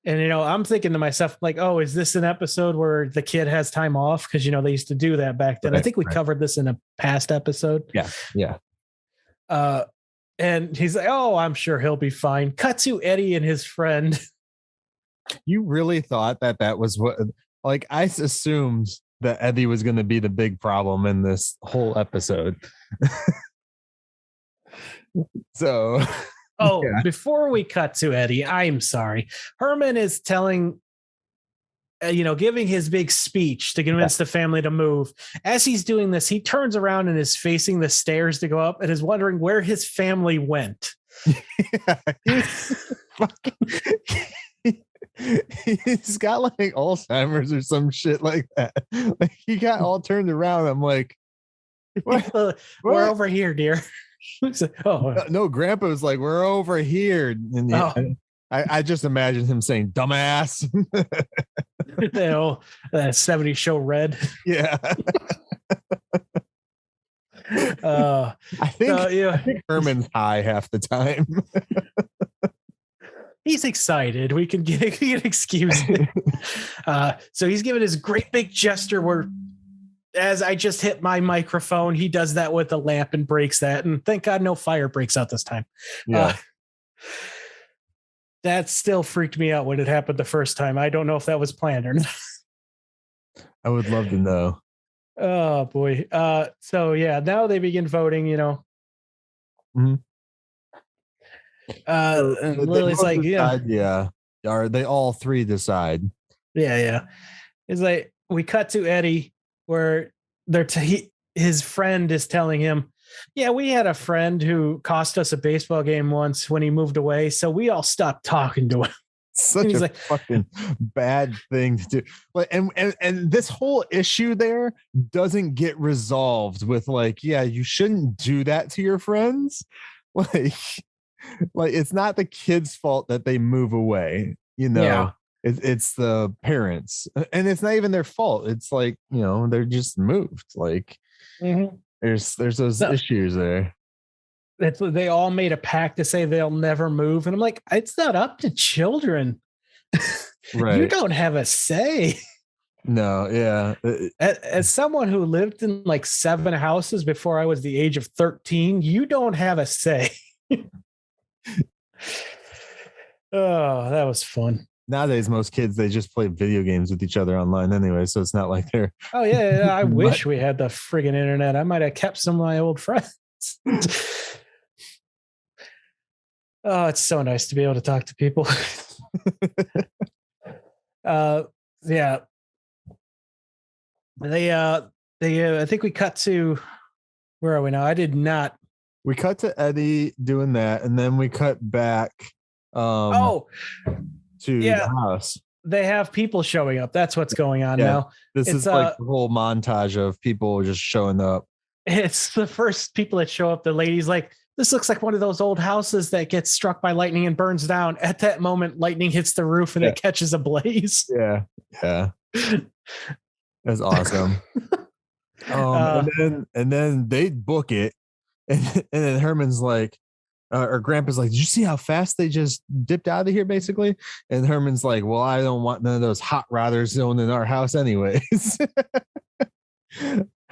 And, I'm thinking to myself, like, oh, is this an episode where the kid has time off? Because, they used to do that back then. Right, I think we covered this in a past episode. Yeah. Yeah. And he's like, oh, I'm sure he'll be fine. Cut to Eddie and his friend. You really thought that was what, like, I assumed that Eddie was going to be the big problem in this whole episode. So, yeah. Before we cut to Eddie, I'm sorry. Herman is telling, giving his big speech to convince the family to move. As he's doing this, he turns around and is facing the stairs to go up and is wondering where his family went. He's got like Alzheimer's or some shit like that. Like he got all turned around. I'm like, what? We're over here, dear. No, Grandpa was like, we're over here. And I just imagine him saying, dumbass. That 70s show Red. Yeah. I think Herman's high half the time. He's excited. We can get excuse. So he's giving his great big gesture where, as I just hit my microphone, he does that with a lamp and breaks that. And thank God no fire breaks out this time. Yeah. That still freaked me out when it happened the first time. I don't know if that was planned or not. I would love to know. Oh boy. So yeah, now they begin voting, Mm-hmm. And Lily's like, yeah. Are they all three decide? Yeah. It's like we cut to Eddie where his friend is telling him, yeah, we had a friend who cost us a baseball game once when he moved away, so we all stopped talking to him. Such a fucking bad thing to do. Like, and this whole issue there doesn't get resolved with like, yeah, you shouldn't do that to your friends. Like it's not the kid's fault that they move away. Yeah. It's the parents, and it's not even their fault. It's like, they're just moved. Like there's those issues there. They all made a pact to say they'll never move. And I'm like, it's not up to children. Right. You don't have a say. No. Yeah. As someone who lived in like 7 houses before I was the age of 13, you don't have a say. Oh, that was fun. Nowadays, most kids, they just play video games with each other online anyway. So it's not like they're. Oh, yeah. I wish we had the friggin' internet. I might have kept some of my old friends. Oh, it's so nice to be able to talk to people. Yeah. I think we cut to, where are we now? I did not. We cut to Eddie doing that, and then we cut back to the house. They have people showing up. That's what's going on now. This is like the whole montage of people just showing up. It's the first people that show up. The lady's like, this looks like one of those old houses that gets struck by lightning and burns down. At that moment, lightning hits the roof and it catches a blaze. Yeah. That's awesome. And then they book it. And then Herman's like, or Grandpa's like, did you see how fast they just dipped out of here, basically? And Herman's like, well, I don't want none of those hot rodders in our house anyways.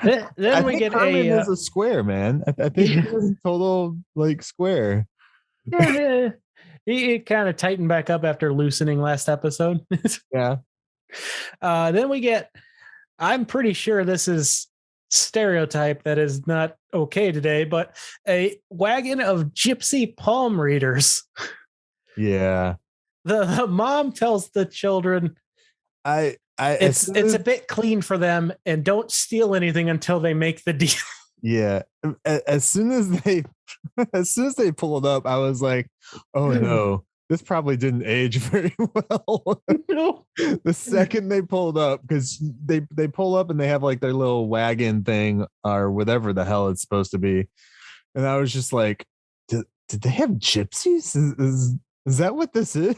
Then we get Herman is a square, man. I think he's a total like square. Yeah, he kind of tightened back up after loosening last episode. Yeah. Then we get, I'm pretty sure this is stereotype that is not okay today, but a wagon of gypsy palm readers. Yeah. The mom tells the children it's a bit clean for them and don't steal anything until they make the deal. Yeah. As soon as they pull it up, I was like, oh no, this probably didn't age very well. No. The second they pulled up, because they pull up and they have like their little wagon thing or whatever the hell it's supposed to be. And I was just like, did they have gypsies? Is that what this is?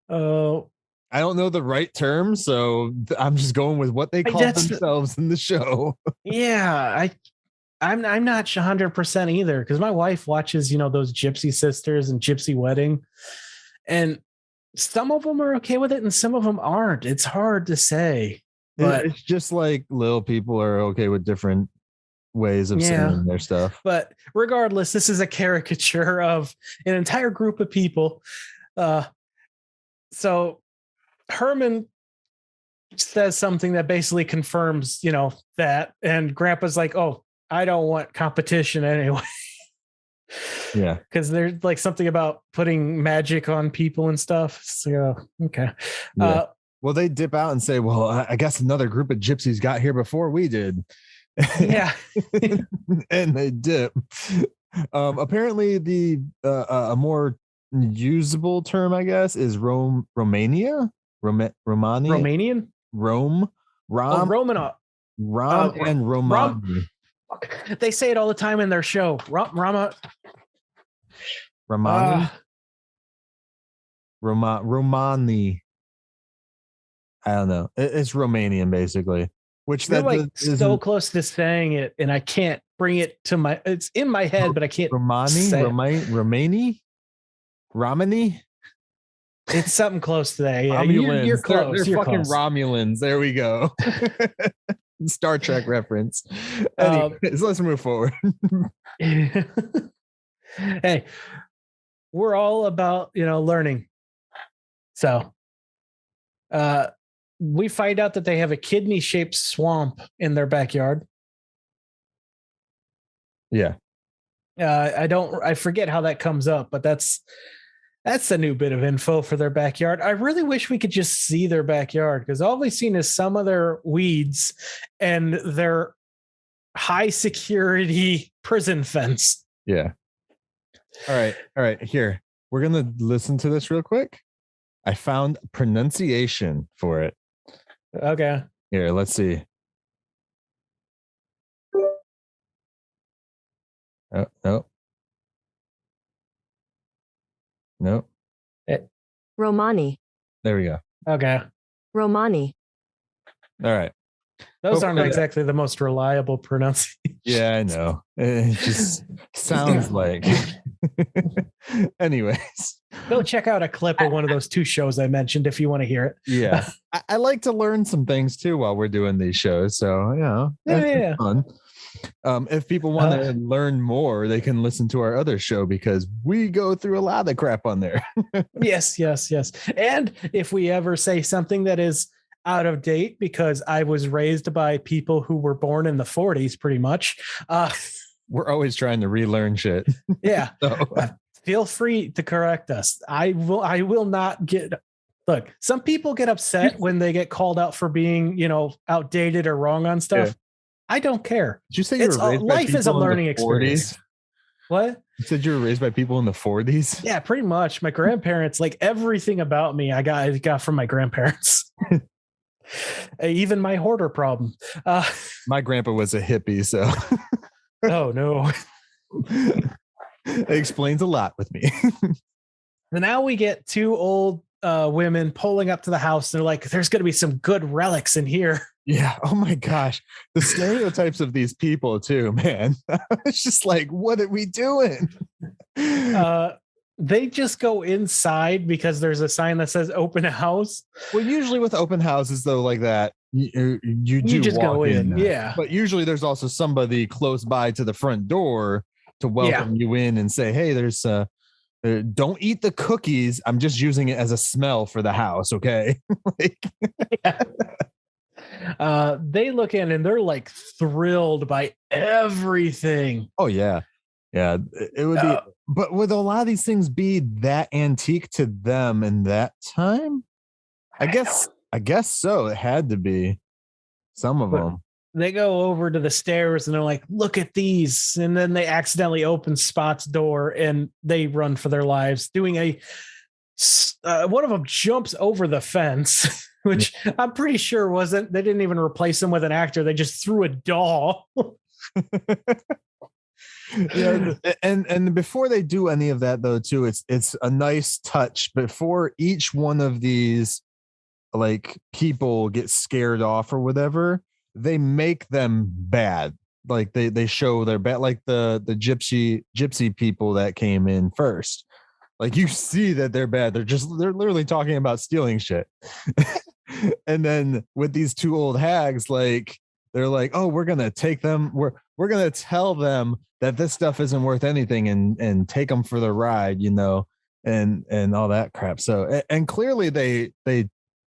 Oh, I don't know the right term, so I'm just going with what they call themselves in the show. Yeah, I'm not 100% either, because my wife watches, those Gypsy Sisters and Gypsy Wedding, and some of them are okay with it and some of them aren't. It's hard to say, but it's just like little people are okay with different ways of saying their stuff. But regardless, this is a caricature of an entire group of people. So Herman says something that basically confirms, that, and Grandpa's like, oh, I don't want competition anyway. Yeah. Because there's like something about putting magic on people and stuff. So, okay. Yeah. Well, they dip out and say, well, I guess another group of gypsies got here before we did. Yeah. And they dip. Apparently a more usable term, I guess, is Romania. Romanian? Rom and Romani. They say it all the time in their show. Romani. I don't know. It's Romanian, basically. Which they're so close to saying it, and I can't bring it to my. It's in my head, but I can't. Romani. It's something close to that. Yeah, Romulans. You're close. They're you're fucking close. Romulans. There we go. Star Trek reference. Anyways, let's move forward. Hey, we're all about learning. So, we find out that they have a kidney-shaped swamp in their backyard. Yeah. I forget how that comes up, but that's a new bit of info for their backyard. I really wish we could just see their backyard, because all we've seen is some of their weeds and their high security prison fence. Yeah. All right. Here, we're going to listen to this real quick. I found pronunciation for it. Okay. Here, let's see. Oh, no. Nope. Romani. There we go. Okay. Romani. All right. Those aren't exactly the most reliable pronunciation. Yeah, I know. It just sounds like. Anyways. Go check out a clip of one of those two shows I mentioned if you want to hear it. Yeah. I like to learn some things too while we're doing these shows. So, yeah. Fun. If people want to learn more, they can listen to our other show, because we go through a lot of crap on there. Yes. And if we ever say something that is out of date, because I was raised by people who were born in the 40s, pretty much. We're always trying to relearn shit. Yeah. Feel free to correct us. I will not get. Look, some people get upset when they get called out for being, outdated or wrong on stuff. Yeah. I don't care. Did you say you were raised by life is a learning experience? What? You said you were raised by people in the 40s? Yeah, pretty much. My grandparents, like everything about me, I got from my grandparents. Even my hoarder problem. My grandpa was a hippie, so. Oh no. It explains a lot with me. And now we get two old women pulling up to the house. They're like, there's going to be some good relics in here. Yeah. Oh my gosh. The stereotypes of these people too, man. It's just like, what are we doing? They just go inside because there's a sign that says open house. Well, usually with open houses though, like that, you just go in. Yeah. But usually there's also somebody close by to the front door to welcome you in and say, hey, there's Don't eat the cookies. I'm just using it as a smell for the house. Okay. They look in and they're like thrilled by everything. Oh yeah. Yeah. It would be, but would a lot of these things be that antique to them in that time? I guess so. It had to be some of them. They go over to the stairs and they're like, look at these. And then they accidentally open Spot's door and they run for their lives, doing one of them jumps over the fence, which I'm pretty sure they didn't even replace him with an actor. They just threw a doll. Yeah, and before they do any of that though, too, it's a nice touch before each one of these like people get scared off or whatever. They make them bad. Like they show they're bad, like the gypsy people that came in first. Like you see that they're bad. They're literally talking about stealing shit. And then with these two old hags, like they're like, oh, we're gonna take them. We're gonna tell them that this stuff isn't worth anything and take them for the ride, and all that crap. So and clearly they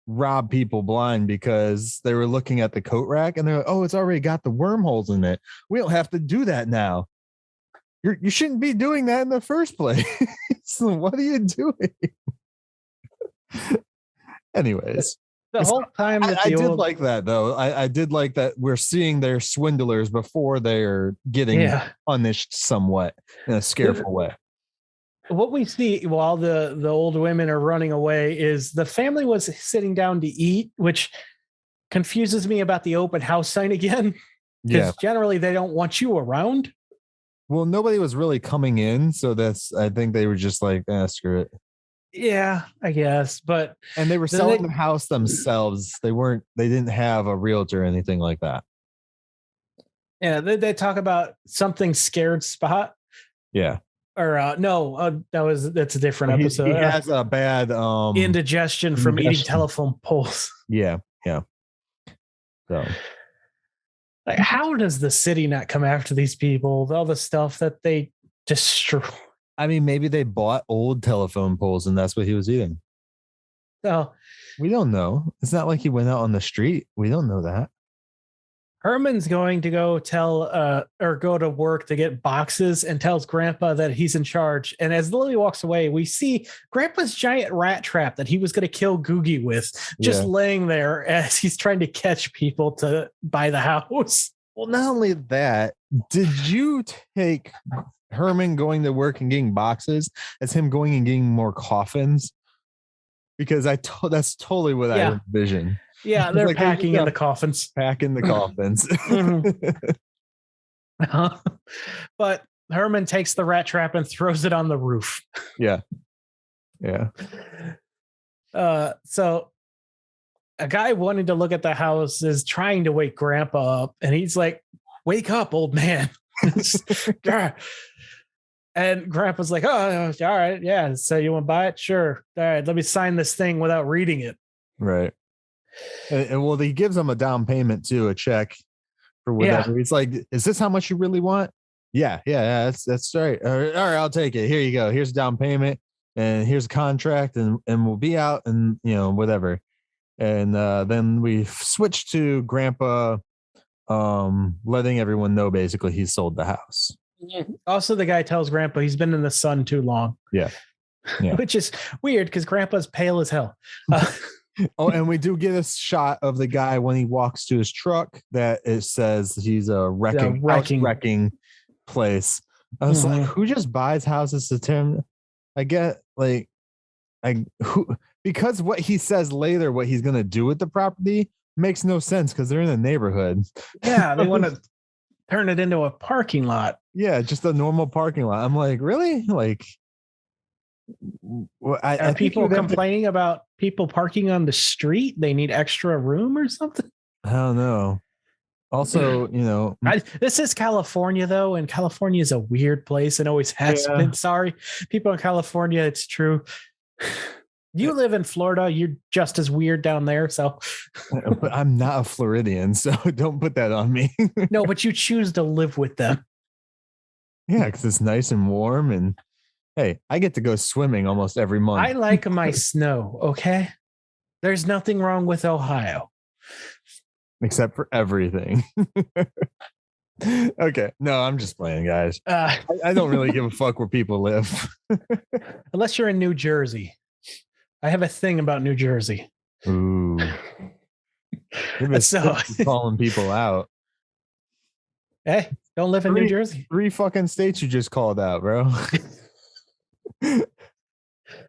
rob people blind because they were looking at the coat rack and they're like, oh, it's already got the wormholes in it. We don't have to do that now. You shouldn't be doing that in the first place. So what are you doing? Anyways, the whole time I did like that though. I did like that we're seeing their swindlers before they're getting punished somewhat in a scareful way. What we see while the old women are running away is the family was sitting down to eat, which confuses me about the open house sign again. Because generally they don't want you around. Well, nobody was really coming in, so I think they were just like, screw it. Yeah, I guess. And they were selling the house themselves. They didn't have a realtor or anything like that. Yeah, they talk about something scared Spot. Yeah. Or no, that's a different episode. He has a bad indigestion from eating telephone poles. Yeah. So, like, how does the city not come after these people? All the stuff that they destroy. I mean, maybe they bought old telephone poles and that's what he was eating. So we don't know. It's not like he went out on the street. We don't know that. Herman's going to go go to work to get boxes and tells Grandpa that he's in charge. And as Lily walks away, we see Grandpa's giant rat trap that he was going to kill Googie with just laying there as he's trying to catch people to buy the house. Well, not only that, did you take Herman going to work and getting boxes as him going and getting more coffins? Because that's totally what I envision. Yeah, they're like, packing in the coffins. Packing the coffins. But Herman takes the rat trap and throws it on the roof. Yeah. So a guy wanting to look at the house is trying to wake Grandpa up, and he's like, "Wake up, old man." And Grandpa's like, "Oh, all right, yeah. So you want to buy it? Sure. All right, let me sign this thing without reading it." Right. And well, he gives them a down payment too, a check for whatever. Yeah. He's like, "Is this how much you really want?" Yeah, that's right. All right, I'll take it. Here you go. Here's a down payment, and here's a contract, and we'll be out, and whatever. And then we switch to Grandpa, letting everyone know basically he sold the house. Also, the guy tells Grandpa he's been in the sun too long. Yeah. Which is weird because Grandpa's pale as hell. Oh, and we do get a shot of the guy when he walks to his truck that it says he's a wrecking place. I was like, who just buys houses to turn? I get because what he says later, what he's gonna do with the property makes no sense because they're in a neighborhood. Yeah, they want to turn it into a parking lot. Yeah, just a normal parking lot. I'm like, really? Like, are people complaining about people parking on the street? They need extra room or something? I don't know. Also, this is California though, and California is a weird place and always has been. Sorry, people in California, it's true. You live in Florida, you're just as weird down there. So, but I'm not a Floridian, so don't put that on me. No, but you choose to live with them. Yeah, because it's nice and warm, and Hey, I get to go swimming almost every month. I like my snow, okay? There's nothing wrong with Ohio. Except for everything. Okay. No, I'm just playing, guys. I don't really give a fuck where people live. Unless you're in New Jersey. I have a thing about New Jersey. Ooh. So calling people out. Hey, don't live in New Jersey. 3 fucking states you just called out, bro.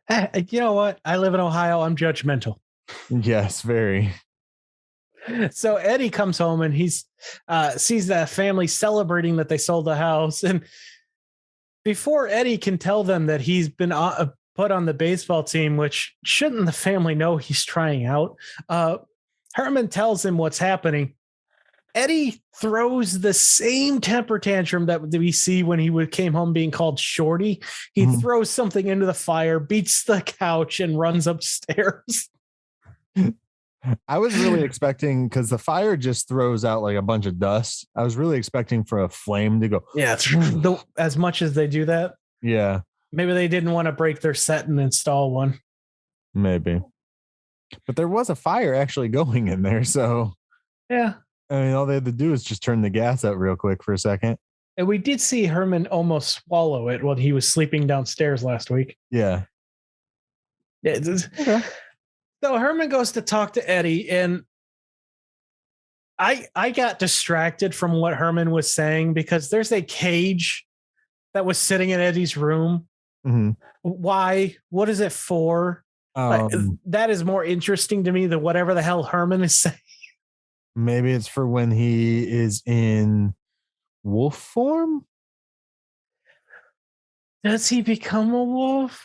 Hey, you know what? I live in Ohio. I'm judgmental. Yes, very. So Eddie comes home and he's sees the family celebrating that they sold the house. And before Eddie can tell them that he's been put on the baseball team, which shouldn't the family know he's trying out, Herman tells him what's happening. Eddie throws the same temper tantrum that we see when he came home being called Shorty. He throws something into the fire, beats the couch, and runs upstairs. I was really expecting, because the fire just throws out like a bunch of dust. I was really expecting for a flame to go. Yeah, as much as they do that. Yeah. Maybe they didn't want to break their set and install one. Maybe. But there was a fire actually going in there. So, yeah. I mean, all they had to do is just turn the gas up real quick for a second. And we did see Herman almost swallow it while he was sleeping downstairs last week. Yeah. Okay. So Herman goes to talk to Eddie, and I got distracted from what Herman was saying because there's a cage that was sitting in Eddie's room. Mm-hmm. Why? What is it for? That is more interesting to me than whatever the hell Herman is saying. Maybe it's for when he is in wolf form. Does he become a wolf?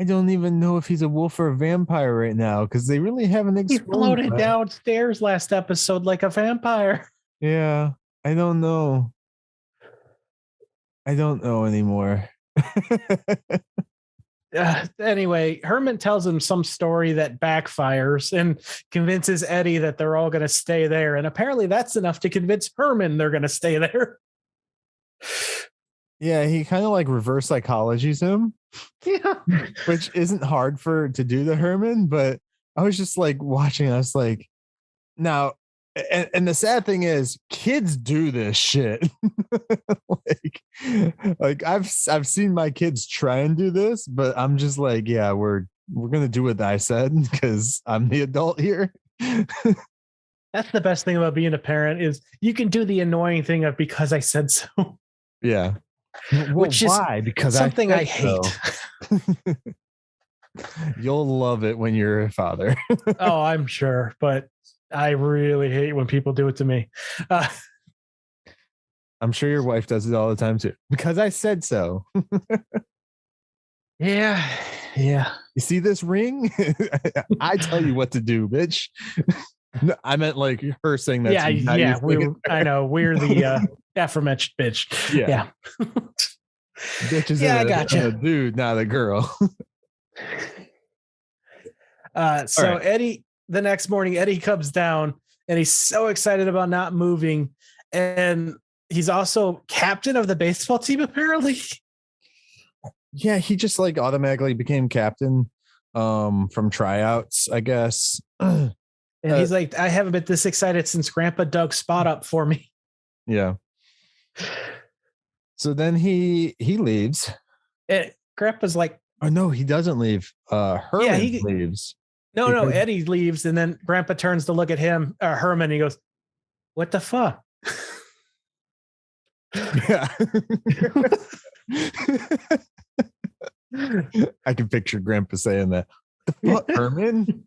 I don't even know if he's a wolf or a vampire right now because they really haven't explained. He floated downstairs last episode like a vampire. Yeah, I don't know. I don't know anymore. Anyway, Herman tells him some story that backfires and convinces Eddie that they're all going to stay there. And apparently that's enough to convince Herman they're going to stay there. Yeah, he kind of like reverse psychologies him. Yeah. Which isn't hard to do to Herman, but I was just like watching us like now. And the sad thing is kids do this shit. like I've seen my kids try and do this, but I'm just like, yeah, we're going to do what I said because I'm the adult here. That's the best thing about being a parent is you can do the annoying thing of because I said so. Yeah. Well, which is why? Because something I hate. So. You'll love it when you're a father. Oh, I'm sure, but I really hate when people do it to me. I'm sure your wife does it all the time too. Because I said so. Yeah. Yeah. You see this ring? I tell you what to do, bitch. No, I meant like her saying that. Yeah. Yeah. I know. We're the aforementioned bitch. Yeah. Bitch is I gotcha. A dude, not a girl. So right. Eddie, the next morning, Eddie comes down and he's so excited about not moving. And he's also captain of the baseball team, apparently. Yeah, he just like automatically became captain from tryouts, I guess. And he's like, I haven't been this excited since Grandpa dug spot up for me. Yeah. So then he leaves. And Grandpa's like, oh no, he doesn't leave. Herman leaves. No, Eddie leaves, and then Grandpa turns to look at him, Herman, and he goes, "What the fuck?" Yeah. I can picture Grandpa saying that. The fuck, Herman?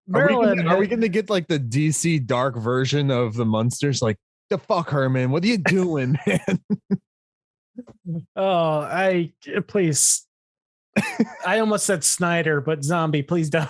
Marilyn, are we gonna get like the DC dark version of the Munsters? Like, the fuck, Herman? What are you doing, man? Oh, please. I almost said Snyder, but zombie, please don't.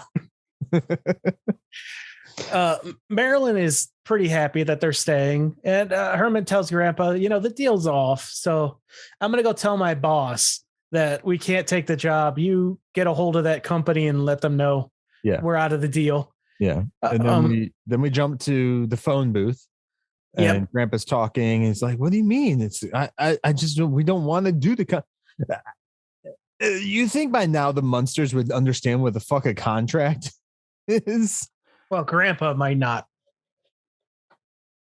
Marilyn is pretty happy that they're staying. And Herman tells Grandpa, the deal's off. So I'm going to go tell my boss that we can't take the job. You get a hold of that company and let them know we're out of the deal. Yeah. And then we jump to the phone booth. And Grandpa's talking. And he's like, what do you mean? We don't want to do You think by now the Munsters would understand what the fuck a contract is? Well, Grandpa might not.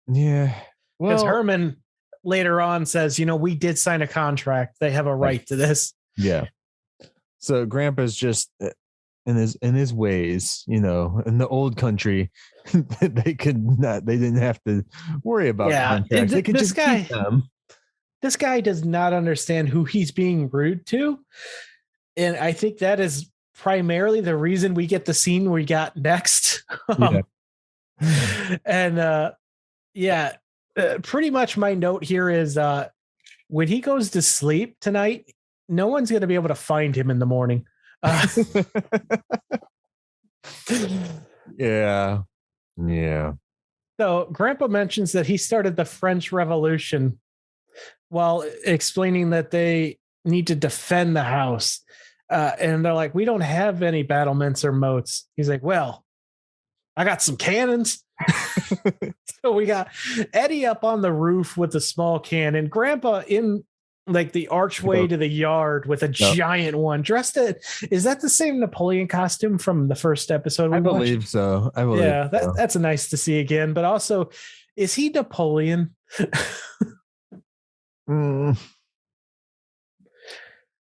Yeah. Because Well, Herman later on says, we did sign a contract. They have a right to this. yeah. So Grandpa's just in his ways, in the old country, they didn't have to worry about contracts. They could just keep them. This guy does not understand who he's being rude to. And I think that is primarily the reason we get the scene we got next. And pretty much my note here is when he goes to sleep tonight, no one's going to be able to find him in the morning. Yeah. So Grandpa mentions that he started the French Revolution while explaining that they need to defend the house. And they're like, we don't have any battlements or moats. He's like, well, I got some cannons. So we got Eddie up on the roof with a small cannon, Grandpa in like the archway to the yard with a giant one dressed is that the same Napoleon costume from the first episode? I believe so. That's nice to see again. But also, is he Napoleon?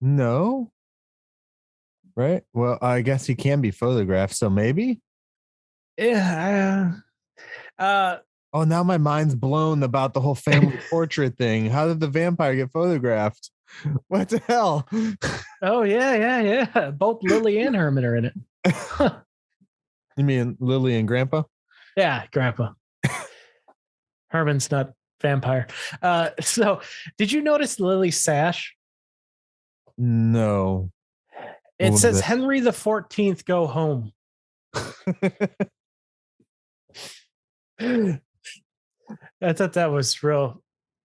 No. Right. Well, I guess he can be photographed. So maybe. Yeah. Oh, now my mind's blown about the whole family portrait thing. How did the vampire get photographed? What the hell? Oh, yeah. Both Lily and Herman are in it. You mean Lily and Grandpa? Yeah, Grandpa. Herman's not vampire. So did you notice Lily's sash? No. It says Henry the 14th go home. I thought that was real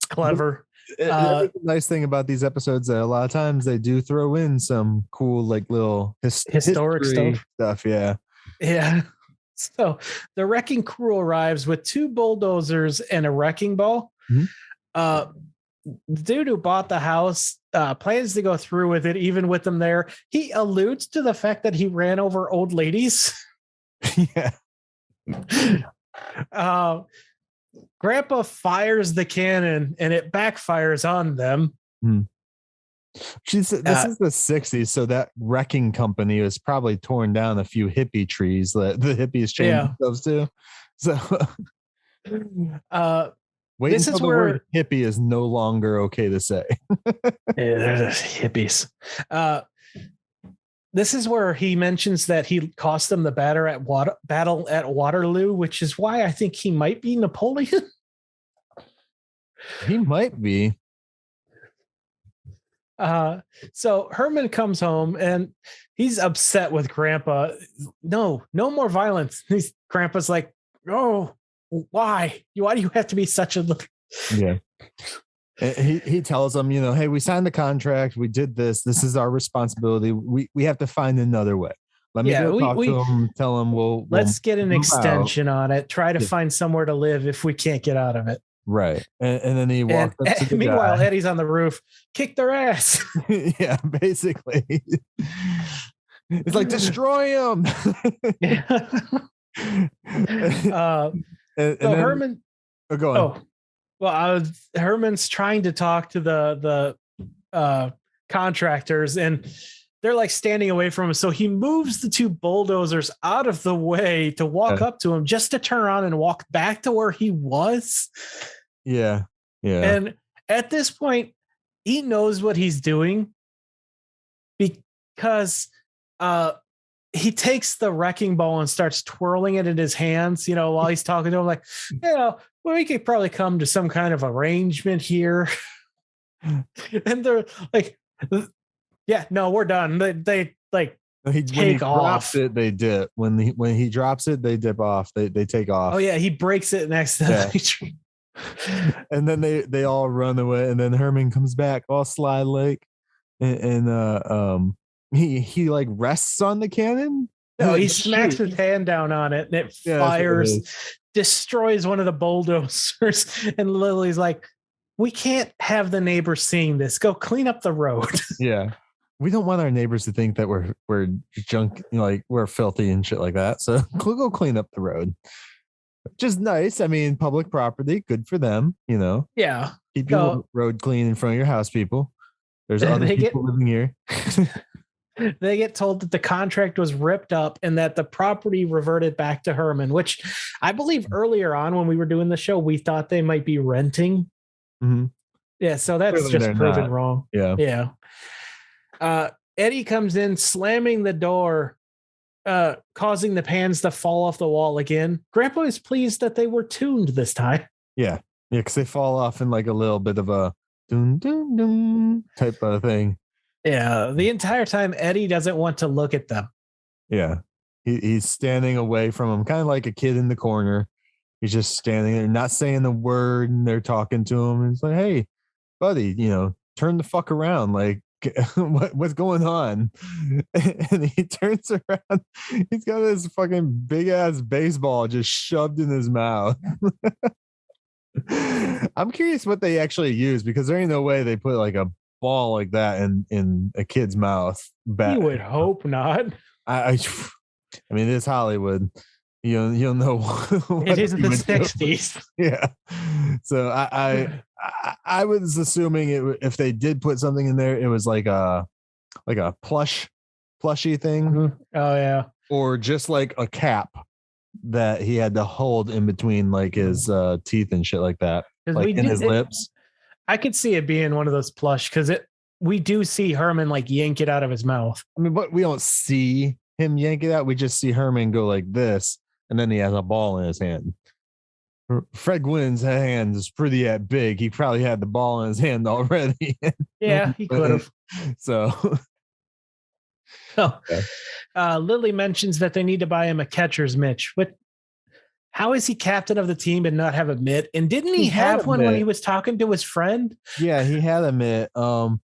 clever. The nice thing about these episodes that a lot of times they do throw in some cool like little historic stuff. Yeah. So the wrecking crew arrives with 2 bulldozers and a wrecking ball. The dude who bought the house plans to go through with it, even with them there. He alludes to the fact that he ran over old ladies. Yeah. Grandpa fires the cannon and it backfires on them. This is the 60s, so that wrecking company was probably torn down a few hippie trees that the hippies changed themselves to. So wait this until is the where word hippie is no longer okay to say. They're the hippies. This is where he mentions that he cost them the battle at Waterloo, which is why I think he might be Napoleon. He might be. So Herman comes home and he's upset with Grandpa. No more violence. Grandpa's like, oh, why? Why do you have to be such a... Yeah. He tells them, hey, we signed the contract. We did this. This is our responsibility. We have to find another way. Let me go talk to him. Tell him let's get an extension on it. Try to find somewhere to live if we can't get out of it. Right. And then he walks up to the meanwhile, guy. Eddie's on the roof. Kick their ass. Yeah, basically. It's like, destroy him. Herman. Oh, go on. Well, Herman's trying to talk to the contractors, and they're like standing away from him. So he moves the 2 bulldozers out of the way to walk up to him, just to turn around and walk back to where he was. Yeah. And at this point, he knows what he's doing because he takes the wrecking ball and starts twirling it in his hands, while he's talking to him, like, we could probably come to some kind of arrangement here. And they're like, yeah, no, we're done. They like take off. They dip. When he drops it, they dip off. They take off. Oh yeah, he breaks it next to and then they all run away, and then Herman comes back all sly like, and he like rests on the cannon. No, he smacks his hand down on it and it fires, destroys one of the bulldozers. And Lily's like, we can't have the neighbors seeing this. Go clean up the road. Yeah. we don't want our neighbors to think that we're junk, like we're filthy and shit like that. So go clean up the road. Which is nice. I mean, public property, good for them, Yeah. Keep your road clean in front of your house, people. There's other people living here. They get told that the contract was ripped up and that the property reverted back to Herman, which I believe earlier on when we were doing the show, we thought they might be renting. Mm-hmm. Yeah, so that's Clearly just proven wrong. Yeah. Eddie comes in, slamming the door, causing the pans to fall off the wall again. Grandpa is pleased that they were tuned this time. Yeah, because they fall off in like a little bit of a dun, dun, dun type of thing. Yeah, the entire time Eddie doesn't want to look at them. Yeah, he's standing away from them, kind of like a kid in the corner. He's just standing there, not saying a word, and they're talking to him. And it's like, hey, buddy, turn the fuck around. Like, what's going on? And he turns around. He's got this fucking big ass baseball just shoved in his mouth. I'm curious what they actually use, because there ain't no way they put like a ball like that in a kid's mouth. You would hope not. I mean, it's Hollywood. You'll know it is in the 60s. Yeah. So I was assuming if they did put something in there, it was like a plushy thing. Mm-hmm. Oh yeah. Or just like a cap that he had to hold in between like his teeth and shit like that, like in his lips. I could see it being one of those plush, because we do see Herman like yank it out of his mouth. I mean, but we don't see him yank it out. We just see Herman go like this, and then he has a ball in his hand. Fred Gwynn's hand is pretty big. He probably had the ball in his hand already. Yeah, he could have. So, Lily mentions that they need to buy him a catcher's mitts. How is he captain of the team and not have a mitt? And didn't he have one when he was talking to his friend? Yeah, he had a mitt. But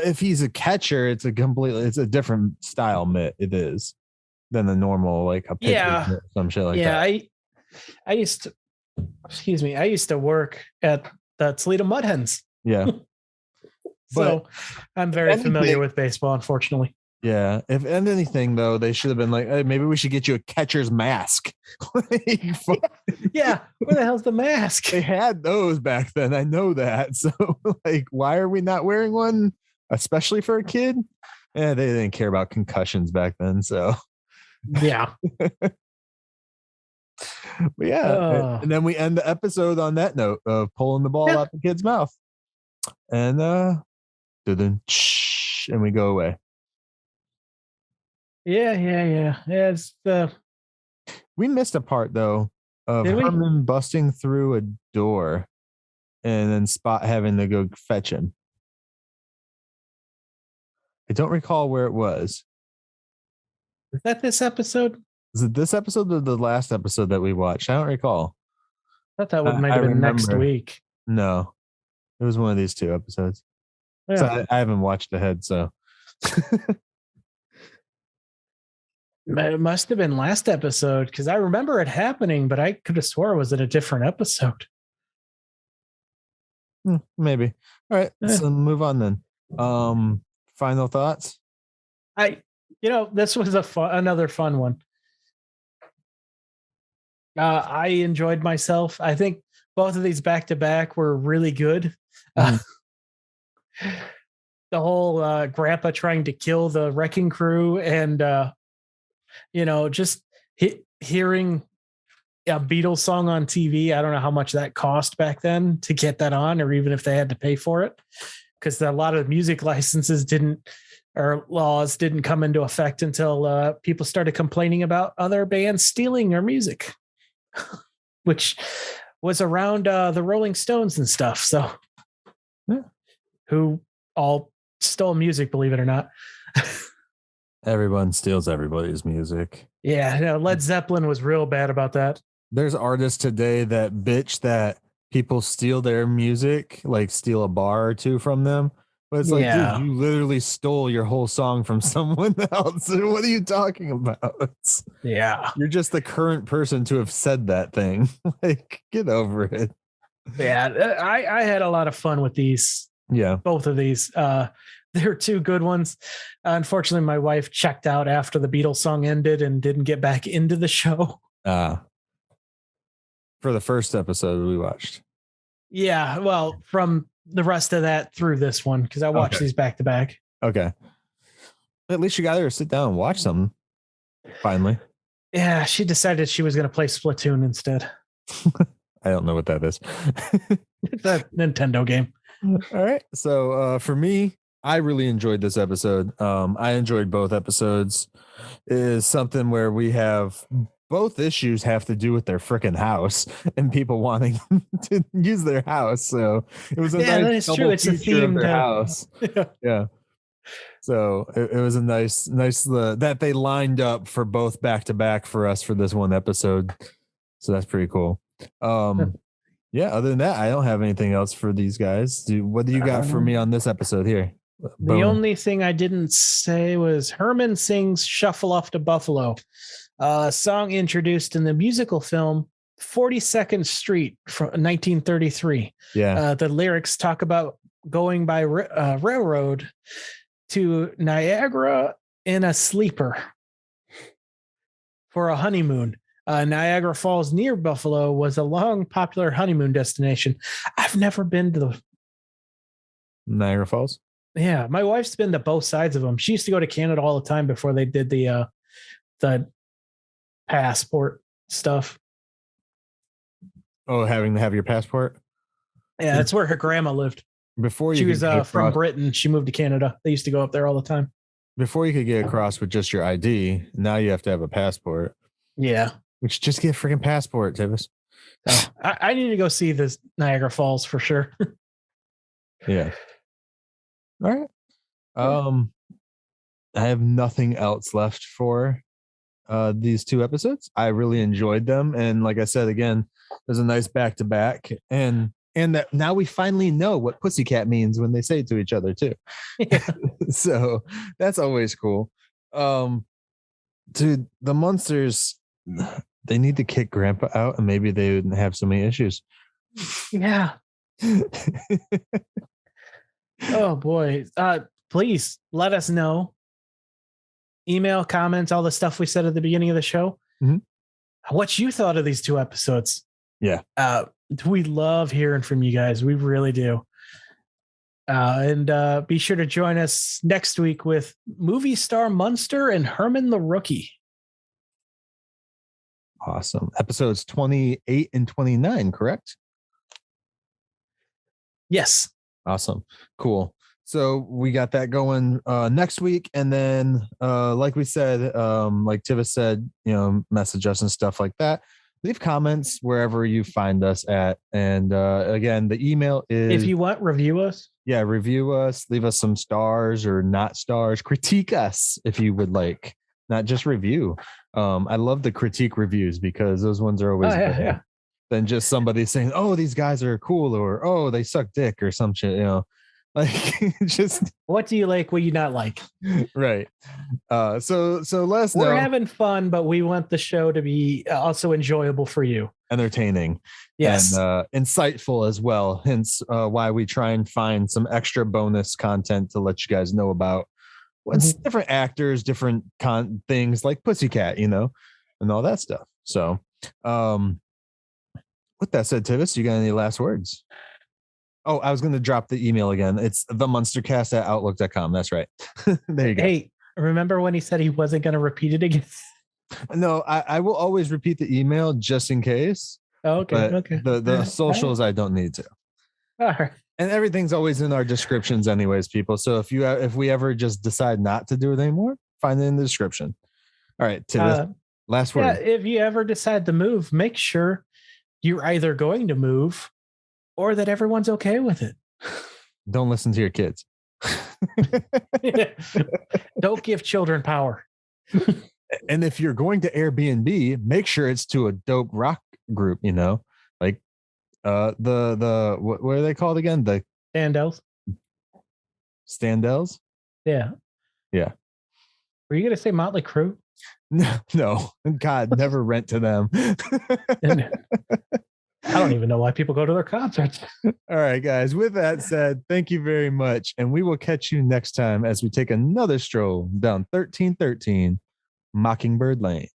if he's a catcher, it's a different style mitt. It is than the normal, like a pitcher mitt, some shit like that. Yeah, I used to work at the Toledo Mud Hens. Yeah. So I'm very familiar with baseball, unfortunately. Yeah. If anything, though, they should have been like, hey, maybe we should get you a catcher's mask. Yeah. Where the hell's the mask? They had those back then. I know that. So, like, why are we not wearing one, especially for a kid? Yeah, they didn't care about concussions back then. So, yeah. But yeah. And then we end the episode on that note of pulling the ball out the kid's mouth. And, and we go away. Yeah. It's we missed a part though of Herman busting through a door and then Spot having to go fetch him. I don't recall where it was. Is that this episode? Is it this episode or the last episode that we watched? I don't recall. I thought that might have been next week. No, it was one of these two episodes. Yeah. So I haven't watched ahead, so. It must have been last episode, because I remember it happening, but I could have swore it was in a different episode. Maybe. All right, so move on then. Final thoughts? This was another fun one. I enjoyed myself. I think both of these back to back were really good. The whole grandpa trying to kill the wrecking crew, and just hearing a Beatles song on TV. I don't know how much that cost back then to get that on, or even if they had to pay for it, because a lot of music licenses laws didn't come into effect until people started complaining about other bands stealing their music, which was around the Rolling Stones and stuff. So, who all stole music, believe it or not. Everyone steals everybody's music. Yeah, Led Zeppelin was real bad about that. There's artists today that bitch that people steal their music, like steal a bar or two from them. But it's like, dude, you literally stole your whole song from someone else. What are you talking about? Yeah. You're just the current person to have said that thing. Like, get over it. Yeah, I had a lot of fun with these. Yeah. Both of these. The There were two good ones. Unfortunately, my wife checked out after the Beatles song ended and didn't get back into the show. For the first episode we watched. Yeah, well, from the rest of that through this one, because I watched these back to back. Okay. At least you got her to sit down and watch something. Finally. Yeah, she decided she was going to play Splatoon instead. I don't know what that is. It's a Nintendo game. All right. So for me, I really enjoyed this episode. I enjoyed both episodes. It is something where we have both issues have to do with their freaking house and people wanting to use their house. So it was a nice double It's a feature of themed their house. Yeah. So it was a nice that they lined up for both back to back for us for this one episode. So that's pretty cool. Yeah, other than that, I don't have anything else for these guys. What do you got for me on this episode here? The only thing I didn't say was Herman sings Shuffle Off to Buffalo, a song introduced in the musical film 42nd Street from 1933. Yeah. The lyrics talk about going by railroad to Niagara in a sleeper for a honeymoon. Niagara Falls near Buffalo was a long popular honeymoon destination. I've never been to the Niagara Falls. Yeah, my wife's been to both sides of them. She used to go to Canada all the time before they did the passport stuff. Oh, having to have your passport? Yeah, that's where her grandma lived. Before you She was from Britain. She moved to Canada. They used to go up there all the time. Before you could get across with just your ID, now you have to have a passport. Yeah. Which just get a freaking passport, Tivis. I need to go see this Niagara Falls for sure. Yeah. All right. I have nothing else left for these two episodes. I really enjoyed them, and like I said again, there's a nice back to back, and that now we finally know what pussycat means when they say it to each other too. Yeah. So that's always cool. Dude, the Munsters, they need to kick Grandpa out, and maybe they wouldn't have so many issues. Yeah. Oh boy. Please let us know. Email, comments, all the stuff we said at the beginning of the show. Mm-hmm. What you thought of these two episodes. Yeah. We love hearing from you guys. We really do. And be sure to join us next week with movie star Munster and Herman the Rookie. Awesome. Episodes 28 and 29, correct? Yes. Awesome. Cool. So we got that going next week. And then like we said, like Tivis said, message us and stuff like that. Leave comments wherever you find us at. And again, the email is, if you want, review us. Yeah, review us, leave us some stars or not stars, critique us if you would like, not just review. I love the critique reviews because those ones are always better. Yeah. Than just somebody saying, oh, these guys are cool, or oh, they suck dick or some shit, like just what do you like, what do you not like? Right. So let us know. We're having fun, but we want the show to be also enjoyable for you. Entertaining. Yes. And insightful as well. Hence why we try and find some extra bonus content to let you guys know about what's different actors, different things like Pussycat, and all that stuff. So with that said, Tivis, you got any last words? Oh, I was going to drop the email again. It's TheMunsterCast@outlook.com. That's right. There you go. Hey, remember when he said he wasn't going to repeat it again? No, I will always repeat the email just in case. Oh, okay. Okay. The socials, I don't need to. All right. And everything's always in our descriptions anyways, people. So if we ever just decide not to do it anymore, find it in the description. All right. Tivis, last word. Yeah, if you ever decide to move, make sure you're either going to move or that everyone's okay with it. Don't listen to your kids. Don't give children power. And if you're going to Airbnb, make sure it's to a dope rock group, like the what are they called again? The Standells. Standells? Yeah. Yeah. Were you going to say Motley Crue? No. God, never rent to them. I don't even know why people go to their concerts. All right, guys. With that said, thank you very much. And we will catch you next time as we take another stroll down 1313 Mockingbird Lane.